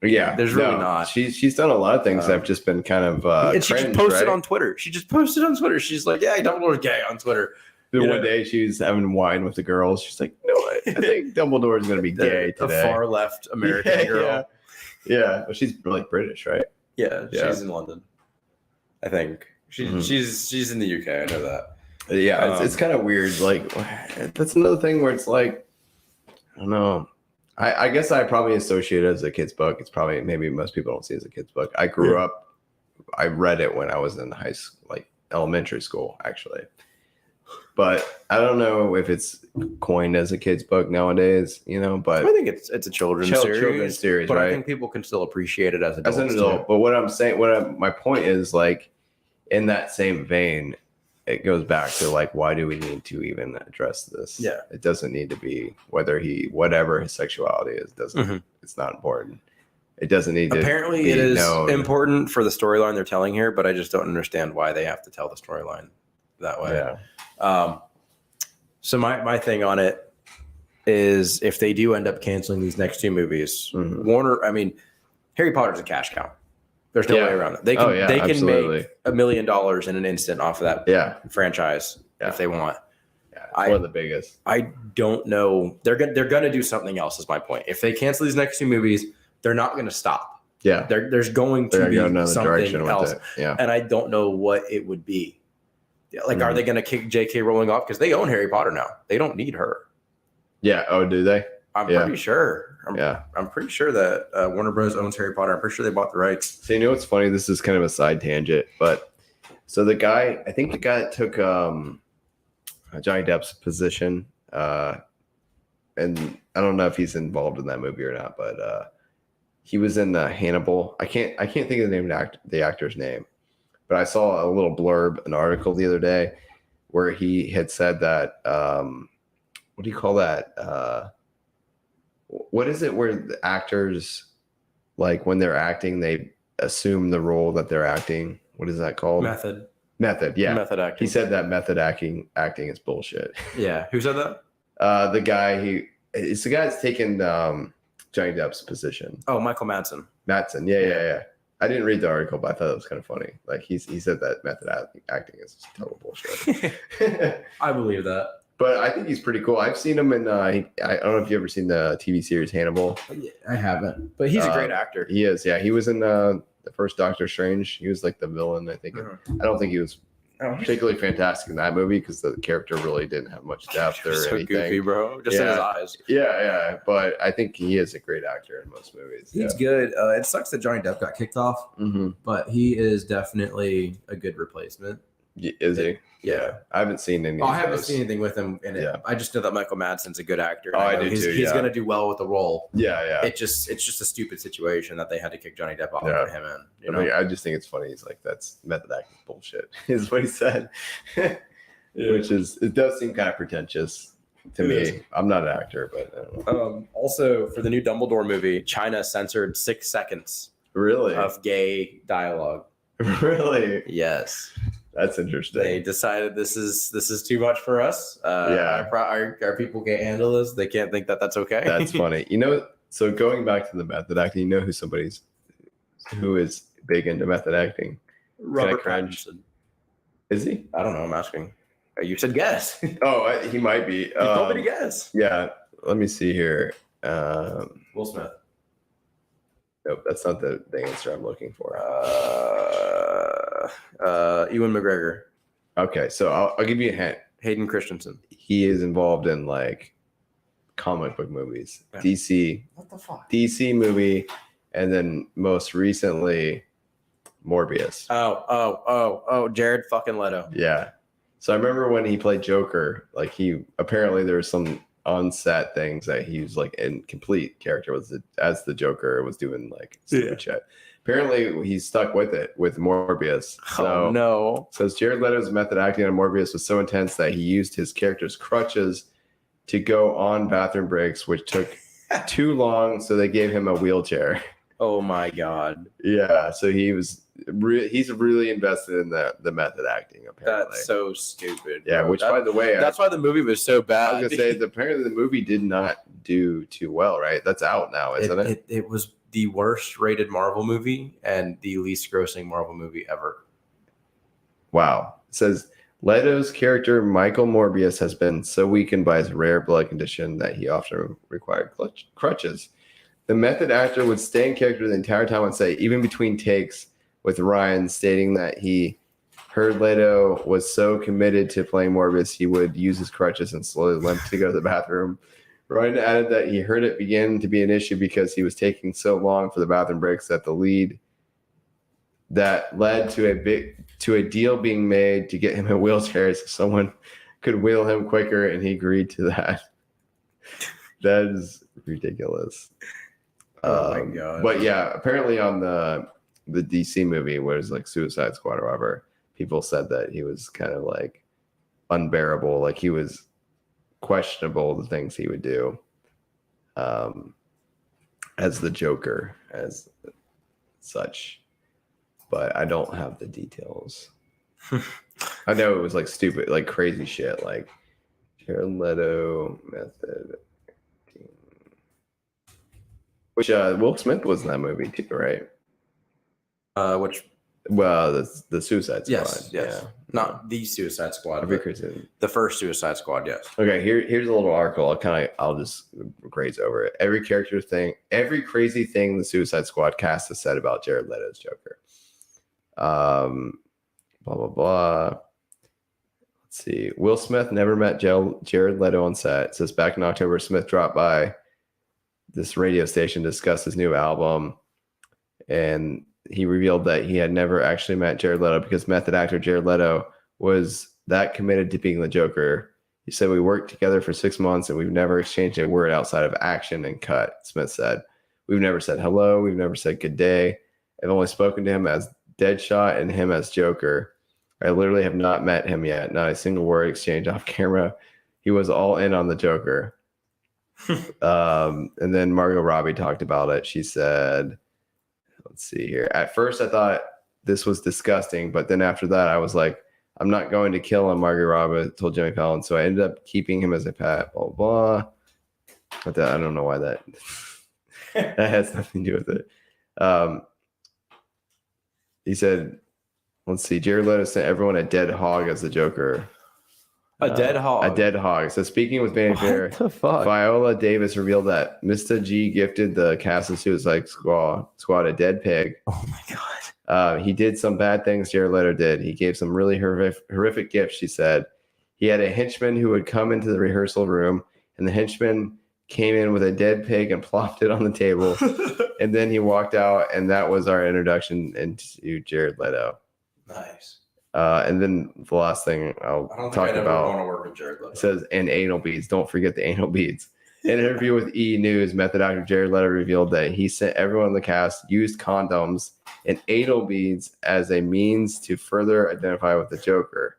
yeah. There's really not. She's done a lot of things that have just been kind of. And she just cringe, posted right? on Twitter. She's like, yeah, Dumbledore's gay on Twitter. The you one know. day she's having wine with the girls. She's like, no, I think Dumbledore's gonna be gay A today. far left American girl. Yeah. Well, she's like British, right? Yeah, Yeah. she's in London. I think she's in the UK. I know that. Yeah, it's kind of weird. Like, that's another thing where it's like, I don't know. I guess I probably associate it as a kid's book. It's probably, maybe most people don't see it as a kid's book. I grew up, I read it when I was in high school, like elementary school, actually. But I don't know if it's coined as a kid's book nowadays, but I think it's a children's series, but right? I think people can still appreciate it as adults. As an adult. But what I'm saying, my point is, like, in that same vein, it goes back to, like, why do we need to even address this? Yeah. It doesn't need to be whatever his sexuality is, it's not important. It doesn't need to. Apparently, be it is known. important for the storyline they're telling here, but I just don't understand why they have to tell the storyline that way. Yeah. So my thing on it is, if they do end up canceling these next two movies, Harry Potter's a cash cow. There's no way around it. They can absolutely. make $1 million in an instant off of that franchise if they want. Yeah, it's one of the biggest. I don't know. They're gonna do something else. Is my point. If they cancel these next two movies, they're not gonna stop. Yeah, There's going to be go another something direction else, with it. Yeah, and I don't know what it would be. Like, are they going to kick J.K. Rowling off because they own Harry Potter now? They don't need her. yeah. Oh, do they? I'm pretty sure. Yeah. I'm pretty sure that Warner Bros. Owns Harry Potter. I'm pretty sure they bought the rights. So, what's funny? This is kind of a side tangent, but so the guy that took Johnny Depp's position, and I don't know if he's involved in that movie or not, but he was in Hannibal. I can't think of the name of the actor's name, but I saw a little blurb, an article the other day, where he had said that what do you call that? What is it where the actors, like, when they're acting, they assume the role that they're acting? What is that called? Method. Yeah. Method acting. He said that method acting is bullshit. Yeah. Who said that? The guy it's the guy that's taken Johnny Depp's position. Oh, Michael Madsen. Madsen. Yeah. I didn't read the article, but I thought it was kind of funny. Like, he said that method acting is total bullshit. I believe that. But I think he's pretty cool. I've seen him in I don't know if you've ever seen the TV series Hannibal. I haven't, but he's a great actor. He is. Yeah, he was in the first Doctor Strange. He was like the villain, I think. I don't think he was particularly fantastic in that movie because the character really didn't have much depth or so anything. goofy, bro. Just in his eyes. Yeah. But I think he is a great actor in most movies. He's good. It sucks that Johnny Depp got kicked off, but he is definitely a good replacement. Is he? Yeah. I haven't seen any. I haven't seen anything with him in it. Yeah. I just know that Michael Madsen's a good actor. I know do too. He's going to do well with the role. Yeah. It's just a stupid situation that they had to kick Johnny Depp off and put him in. I just think it's funny. He's like, that's method acting bullshit, is what he said. Which it does seem kind of pretentious to me. I'm not an actor, but I don't know. Also, for the new Dumbledore movie, China censored 6 seconds Really? of gay dialogue. Really? Yes. That's interesting. They decided this is too much for us. Yeah. Our people can't handle this. They can't think that that's okay. That's funny. So going back to the method acting, who who is big into method acting? Robert cringe? Pattinson. Is he? I don't know. I'm asking. You said guess. You Oh, he might be. told me to guess. Yeah. Let me see here. Will Smith. Nope, that's not the answer I'm looking for. Ewan McGregor. Okay, so I'll give you a hint. Hayden Christensen. He is involved in like comic book movies, Yeah. DC. What the fuck? DC movie, and then most recently, Morbius. Oh, Jared fucking Leto. Yeah. So I remember when he played Joker, like apparently there was some on-set things that he was like in complete character as the Joker was doing like stupid shit. Apparently he stuck with it with Morbius. So no. says Jared Leto's method acting on Morbius was so intense that he used his character's crutches to go on bathroom breaks, which took too long, so they gave him a wheelchair. Oh my god. Yeah, so he's really invested in the method acting. Apparently, That's so stupid. yeah. bro. Which, by the way, that's why the movie was so I bad. was gonna say apparently the movie did not do too well. Right? That's out now, isn't it? It was the worst rated Marvel movie and the least grossing Marvel movie ever. Wow. It says Leto's character Michael Morbius has been so weakened by his rare blood condition that he often required crutches. The method actor would stay in character the entire time on set, even between takes, with Ryan stating that he heard Leto was so committed to playing Morbius, he would use his crutches and slowly limp to go to the bathroom. Ryan added that he heard it begin to be an issue because he was taking so long for the bathroom breaks that led to a deal being made to get him a wheelchair so someone could wheel him quicker, and he agreed to that. That is ridiculous. Oh my god. But yeah, apparently on the DC movie, where it's like Suicide Squad or whatever, people said that he was kind of like unbearable, like he was questionable the things he would do as the Joker, as such. But I don't have the details. I know it was like stupid, like crazy shit, like Jared Leto method. Which Will Smith was in that movie too, right? Which? Well, the Suicide Squad. Yes. Yeah. Not the Suicide Squad. Every But Christian. the first Suicide Squad. Yes. Okay, here's a little article. I'll just graze over it. Every crazy thing the Suicide Squad cast has said about Jared Leto's Joker. Blah blah blah. Let's see. Will Smith never met Jared Leto on set. It says back in October, Smith dropped by this radio station to discuss his new album, and he revealed that he had never actually met Jared Leto because method actor Jared Leto was that committed to being the Joker. He said, "We worked together for 6 months and we've never exchanged a word outside of action and cut." Smith said, "We've never said hello. We've never said good day. I've only spoken to him as Deadshot and him as Joker. I literally have not met him yet. Not a single word exchanged off camera. He was all in on the Joker." And then Margot Robbie talked about it. She said, let's see here. At first I thought this was disgusting, but then after that I was like, I'm not going to kill him, Margot Robbie told Jimmy Fallon. So I ended up keeping him as a pet, blah, blah. But I don't know why that has nothing to do with it. He said, let's see, Jared Leto sent everyone a dead hog as the Joker. A dead hog. A dead hog. So speaking with Vanity Fair, What the fuck? Viola Davis revealed that Mr. G gifted the cast of Suicide Squad a dead pig. Oh my god. He did some bad things Jared Leto did. He gave some really horrific gifts, she said. He had a henchman who would come into the rehearsal room, and the henchman came in with a dead pig and plopped it on the table. And then he walked out, and that was our introduction into Jared Leto. Nice. And then the last thing I'll talk about want to work with Jared Leto. says, and anal beads. Don't forget the anal beads. In an interview with E! News, method actor Jared Leto revealed that he sent everyone in the cast used condoms and anal beads as a means to further identify with the Joker.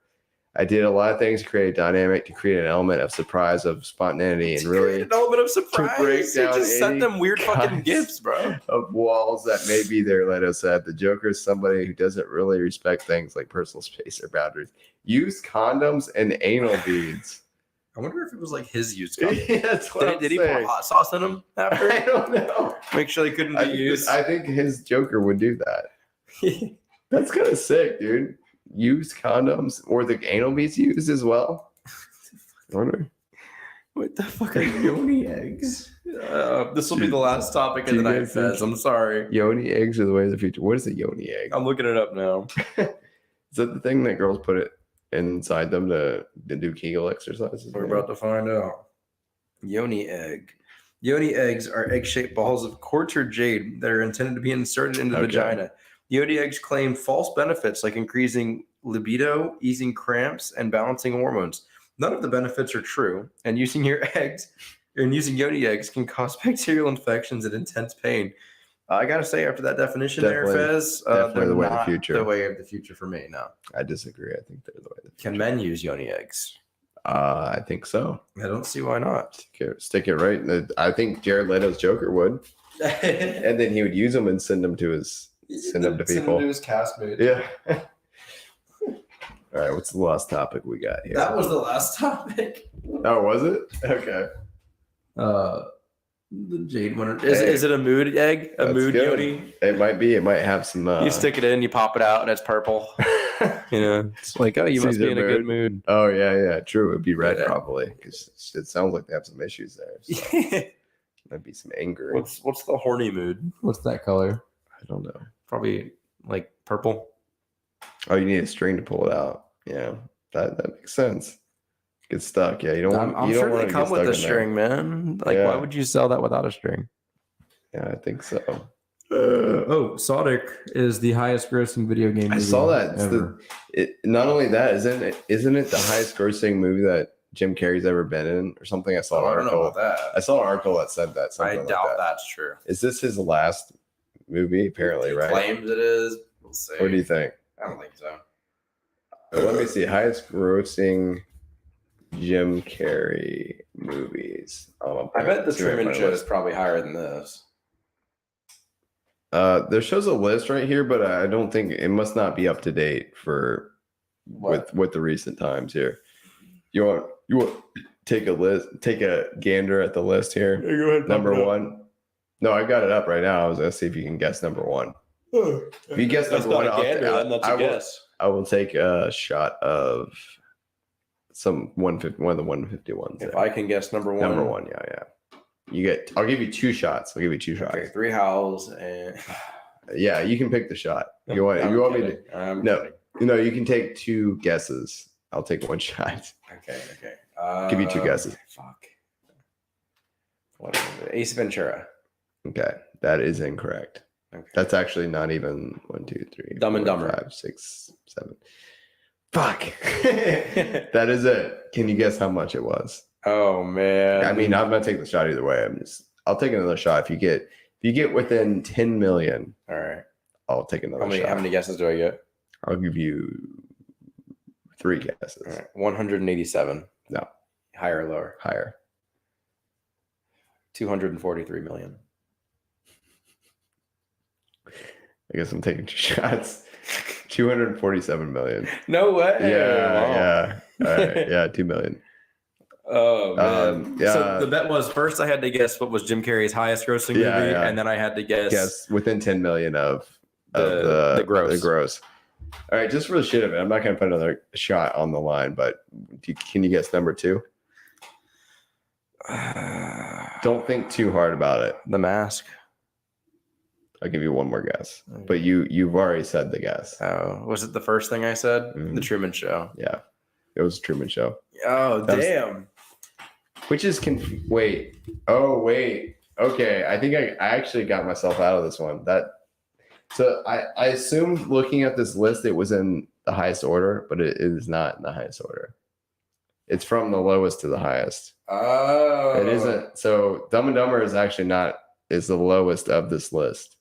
I did a lot of things to create a dynamic, to create an element of surprise, of spontaneity, and really an element of surprise. break You down just sent 80 them weird fucking cuts gifts, bro. of walls that may be there, Leto said. The Joker is somebody who doesn't really respect things like personal space or boundaries. Use condoms and anal beads. I wonder if it was like his used condom. Yeah, that's what Did he put hot sauce in them after? I don't know. Make sure they couldn't be used. I think his Joker would do that. That's kind of sick, dude. Use condoms or the anal beads used as well. I wonder. What the fuck are yoni eggs? This will be the last topic of the night, Fez. I'm sorry. Yoni eggs are the way of the future. What is a yoni egg? I'm looking it up now. Is that the thing that girls put it inside them to do Kegel exercises? We're about to find out. Yoni egg. Yoni eggs are egg-shaped balls of quartz or jade that are intended to be inserted into the vagina. Yoni eggs claim false benefits like increasing libido, easing cramps, and balancing hormones. None of the benefits are true, and using yoni eggs can cause bacterial infections and intense pain. I gotta say, after that definition there, Fez, definitely they're the way of the not future. the way of the future for me. No, I disagree. I think they're the way of the future. can men use yoni eggs? I think so. I don't see why not. Stick it right. I think Jared Leto's Joker would, and then he would use them and send them to his send them to people. Send them to his castmates. Yeah. All right. What's the last topic we got here? That was the last topic. Oh, was it? Okay. The jade one. Is it a mood egg? A That's mood good. yoni? It might be. It might have some. You stick it in, you pop it out, and it's purple. You know, it's like, oh, you must be in a good mood. Oh yeah. True. It'd be red Yeah. probably because it sounds like they have some issues there. So might be some anger. What's the horny mood? What's that color? I don't know. Probably like purple. Oh, you need a string to pull it out. Yeah, that makes sense. Get stuck. Yeah, you don't. I'm you don't sure want they to come get with a stuck in there. string, man. Like, Yeah. why would you sell that without a string? Yeah, I think so. Sonic is the highest grossing video game. I saw that. It's not only that, isn't it the highest grossing movie that Jim Carrey's ever been in, or something? I saw an I don't know article. about that. I saw an article that said that. I Something like doubt that. that's true. Is this his last movie? Apparently, He right? claims it is. We'll see. What do you think? I don't think so. Let me see. Highest grossing Jim Carrey movies. I bet the Truman Show is probably higher than this. There shows a list right here, but I don't think it must not be up to date for with the recent times here. You want take a gander at the list here. Yeah, go ahead. Number one. No, I got it up right now. I was gonna see if you can guess number one. If you guess That's number not one, a gander, then that's a guess. I will take a shot of some 150, one of the 151s. If I can guess number one. Number one, yeah. I'll give you two shots. Okay, 3 howls and Yeah, you can pick the shot. You want me to? I'm No. kidding. No, you can take two guesses. I'll take one shot. Okay. Give you two guesses. Fuck. What is it? Ace Ventura. Okay, that is incorrect. Okay. That's actually not even 1, 2, 3. Dumb and 4, Dumber. 5, 6, 7. Fuck. That is it. Can you guess how much it was? Oh man. I mean, I'm not taking the shot either way. I'll take another shot. If you get within 10 million, all right. I'll take another shot. How many guesses do I get? I'll give you 3 guesses. All right. 187. No. Higher or lower? Higher. 243 million. I guess I'm taking 2 shots. 247 million. No way. Yeah. All right. Yeah, 2 million. Oh man. Yeah. So the bet was first I had to guess what was Jim Carrey's highest grossing movie, and then I had to guess within 10 million of the gross. The gross. All right, just for the shit of it, I'm not going to put another shot on the line, but can you guess number 2? Don't think too hard about it. The Mask. I'll give you one more guess, but you've already said the guess. Oh, was it the first thing I said? Mhm. The Truman Show. Yeah, it was Truman Show. Oh, That was- damn. Which is wait. Oh wait. Okay, I think I actually got myself out of this one. So I assumed looking at this list it was in the highest order, but it is not in the highest order. It's from the lowest to the highest. Oh. It isn't. So Dumb and Dumber is actually not is the lowest of this list.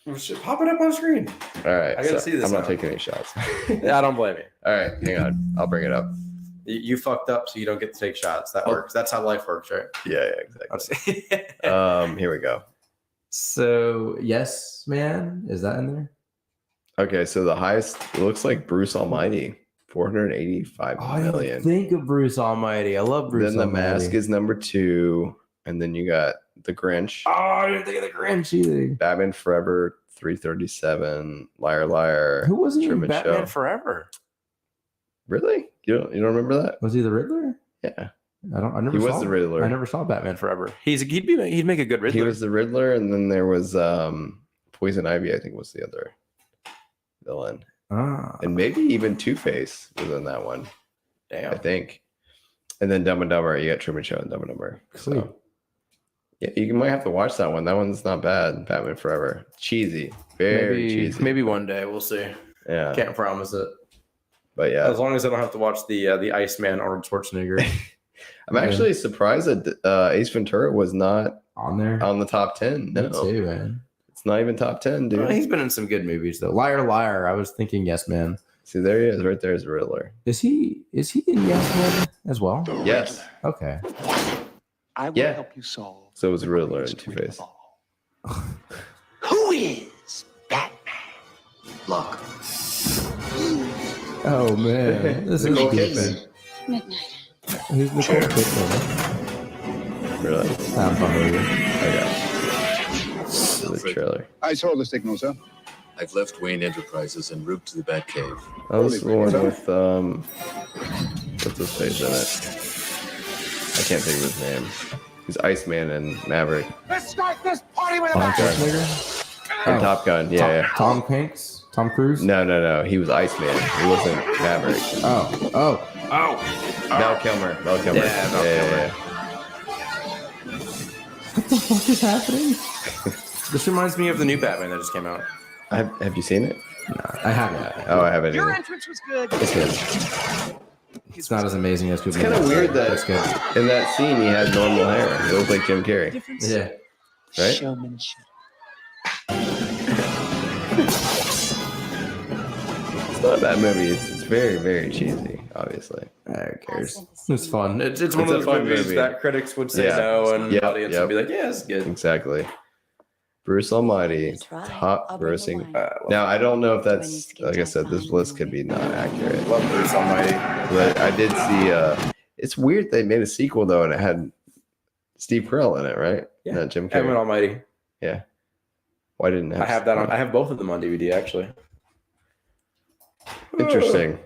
Pop it up on screen. All right. I gotta see this I'm not now. taking any shots. Yeah, I don't blame you. All right. Hang on. I'll bring it up. You fucked up, so you don't get to take shots. That works. That's how life works, right? Yeah, exactly. Here we go. So, yes, man. Is that in there? Okay, so the highest, it looks like Bruce Almighty, 485 I million. think of Bruce Almighty. I love Bruce Then the Almighty. Mask is number 2, and then you got the Grinch, Oh, I didn't think of the Grinch either. Batman Forever, 337, Liar Liar. Who wasn't in Truman Batman Show. Forever. Really? You don't remember that? Was he the Riddler? Yeah, I never he saw was the Riddler. I never saw Batman Forever. He'd make a good Riddler. He was the Riddler, and then there was Poison Ivy, I think was the other villain. Ah. And maybe even Two-Face was in that one, I Damn. think. And then Dumb and Dumber, you got Truman Show and Dumb and Dumber. Sweet. So yeah, you might have to watch that one. That one's not bad. Batman Forever. Cheesy. Very cheesy. Maybe one day we'll see. Yeah. Can't promise it. But yeah. As long as I don't have to watch the Iceman Arnold Schwarzenegger. I'm actually surprised that Ace Ventura was not On there? on the top 10. No. Me too, man. It's not even top 10, dude. He's been in some good movies though. Liar, Liar. I was thinking Yes Man. See, there he is. Right there is the Riddler. Is he in Yes Man as well? Yes. Okay. I will Yeah. help you solve. So it was Riddler and mystery Two-Face. of all. Who is Batman? Look. Oh, man. This is Nicole deep. Kidman. Midnight. Who's Nicole Kidman? Really? I'm familiar. Okay. So the trailer. I saw the signal, sir. I've left Wayne Enterprises en route to the Batcave. Oh, this is the one with what's his face in it? I can't think of his name. He's Iceman and Maverick. Let's start this party with a Arnold bang. Schwarzenegger? And Top Gun. Yeah, Tom Hanks? Tom Cruise? No. He was Iceman. He wasn't Maverick. Oh. Val Kilmer. Val Kilmer. Yeah, Val Kilmer. What the fuck is happening? This reminds me of the new Batman that just came out. Have you seen it? No, I haven't. Oh, I haven't Your either. entrance was good. It's good. It's not as amazing as people. It's kind of weird that It's good. in that scene he had normal hair. It looked like Jim Carrey, Yeah. right? Showmanship. It's not a bad movie. It's very, very cheesy, obviously. Who cares? It's fun. It's one It's of a those fun movies movie. that critics would say Yeah. no, and Yep, the audience yep. would be like, "Yeah, it's good." Exactly. Bruce Almighty, That's right. top I'll bring the grossing. wine. Now I don't know if Do I need that's to get like I Jack said. This Simon list in could be not accurate, Love Bruce Almighty. but I did see. It's weird they made a sequel though, and it had Steve Carell in it, right? Yeah. Not Jim Batman Carrey. Almighty. Why didn't it I have that on. I have both of them on DVD actually. Interesting.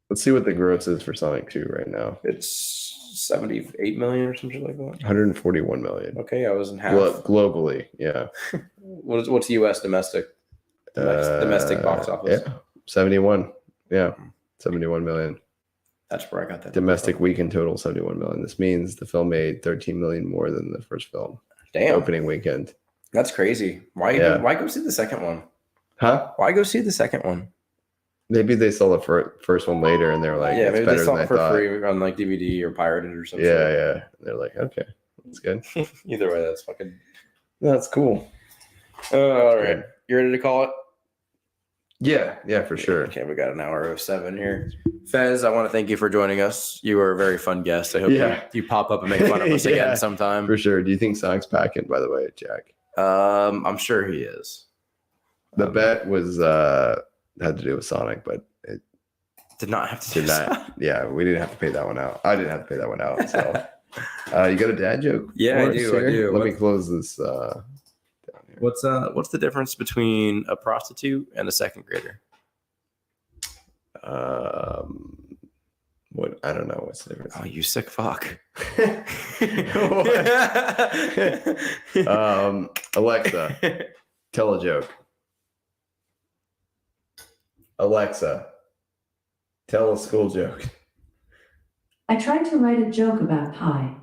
Let's see what the gross is for Sonic 2 right now. It's 78 million or something like that. 141 million. Okay, I was in half. Globally, yeah. What's U.S. domestic? Domestic box office. Yeah, 71. Yeah, 71 million. That's where I got that. Domestic weekend total 71 million. This means the film made 13 million more than the first film. Damn, Opening weekend. that's crazy. Why? Yeah. Why go see the second one? Huh? Why go see the second one? Maybe they saw the first one later and they were like, Yeah, it's maybe better they saw than I it for thought. free on like DVD or pirated or something. Yeah. They're like, okay, that's good. Either way, that's fucking. That's cool. All right, you ready to call it? Yeah, for sure. Okay, we got an hour 07 here. Fez, I want to thank you for joining us. You were a very fun guest. I hope you pop up and make fun of us Yeah. again sometime. For sure. Do you think Sonic's packing, by the way, Jack? I'm sure he is. The bet was had to do with Sonic, but it Did not have to did do not. Yeah, we didn't have to pay that one out. I didn't have to pay that one out. So you got a dad joke? Yeah, for I us do, I here? do. Let me close this down here. What's the difference between a prostitute and a second grader? What I don't know what's the difference. Oh, you sick fuck. Alexa, tell a joke. Alexa, tell a school joke. I tried to write a joke about pie,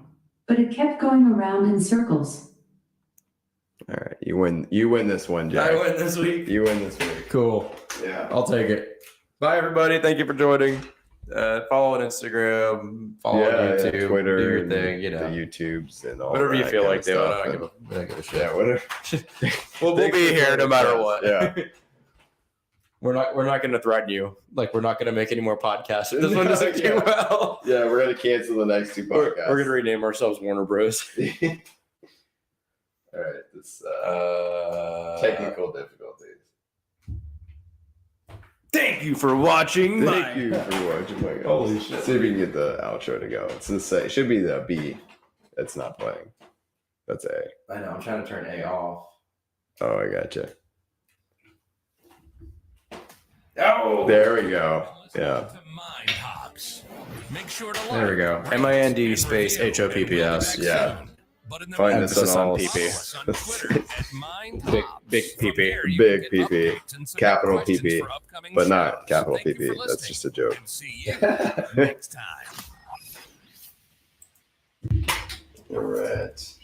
but it kept going around in circles. All right, you win. You win this one, Jack. I win this week. You win this week. Cool. Yeah. I'll take it. Bye, everybody. Thank you for joining. Follow on Instagram, follow on YouTube, Twitter, do your and thing, you the know. YouTubes and all Whatever you that feel kind like of doing. stuff. I don't give a shit. Yeah, whatever. We'll Thanks be for here no joining matter us. what. Yeah. We're not going to threaten you. Like we're not going to make any more podcasts. This one doesn't do well. Yeah, we're gonna cancel the next 2 podcasts. We're gonna rename ourselves Warner Bros. All right, this technical difficulties. Thank you for watching. Thank you for watching. My Holy shit. See if we can get the outro to go. It's the same. It should be the B. That's not playing. That's A. I know. I'm trying to turn A off. Oh, I gotcha. Oh, There we go. Yeah. To Mind Hops. Make sure to there we go. MIND space HOPPS. Yeah. But in the Find meantime, us on Emphasis on all. PP. follow us on Twitter at Mind Big Hops. PP. From there, you Big can get PP. updates and submit Capital questions PP, for upcoming but not shows. capital Thank you PP. for That's listening, just a joke. and see you next time. All right.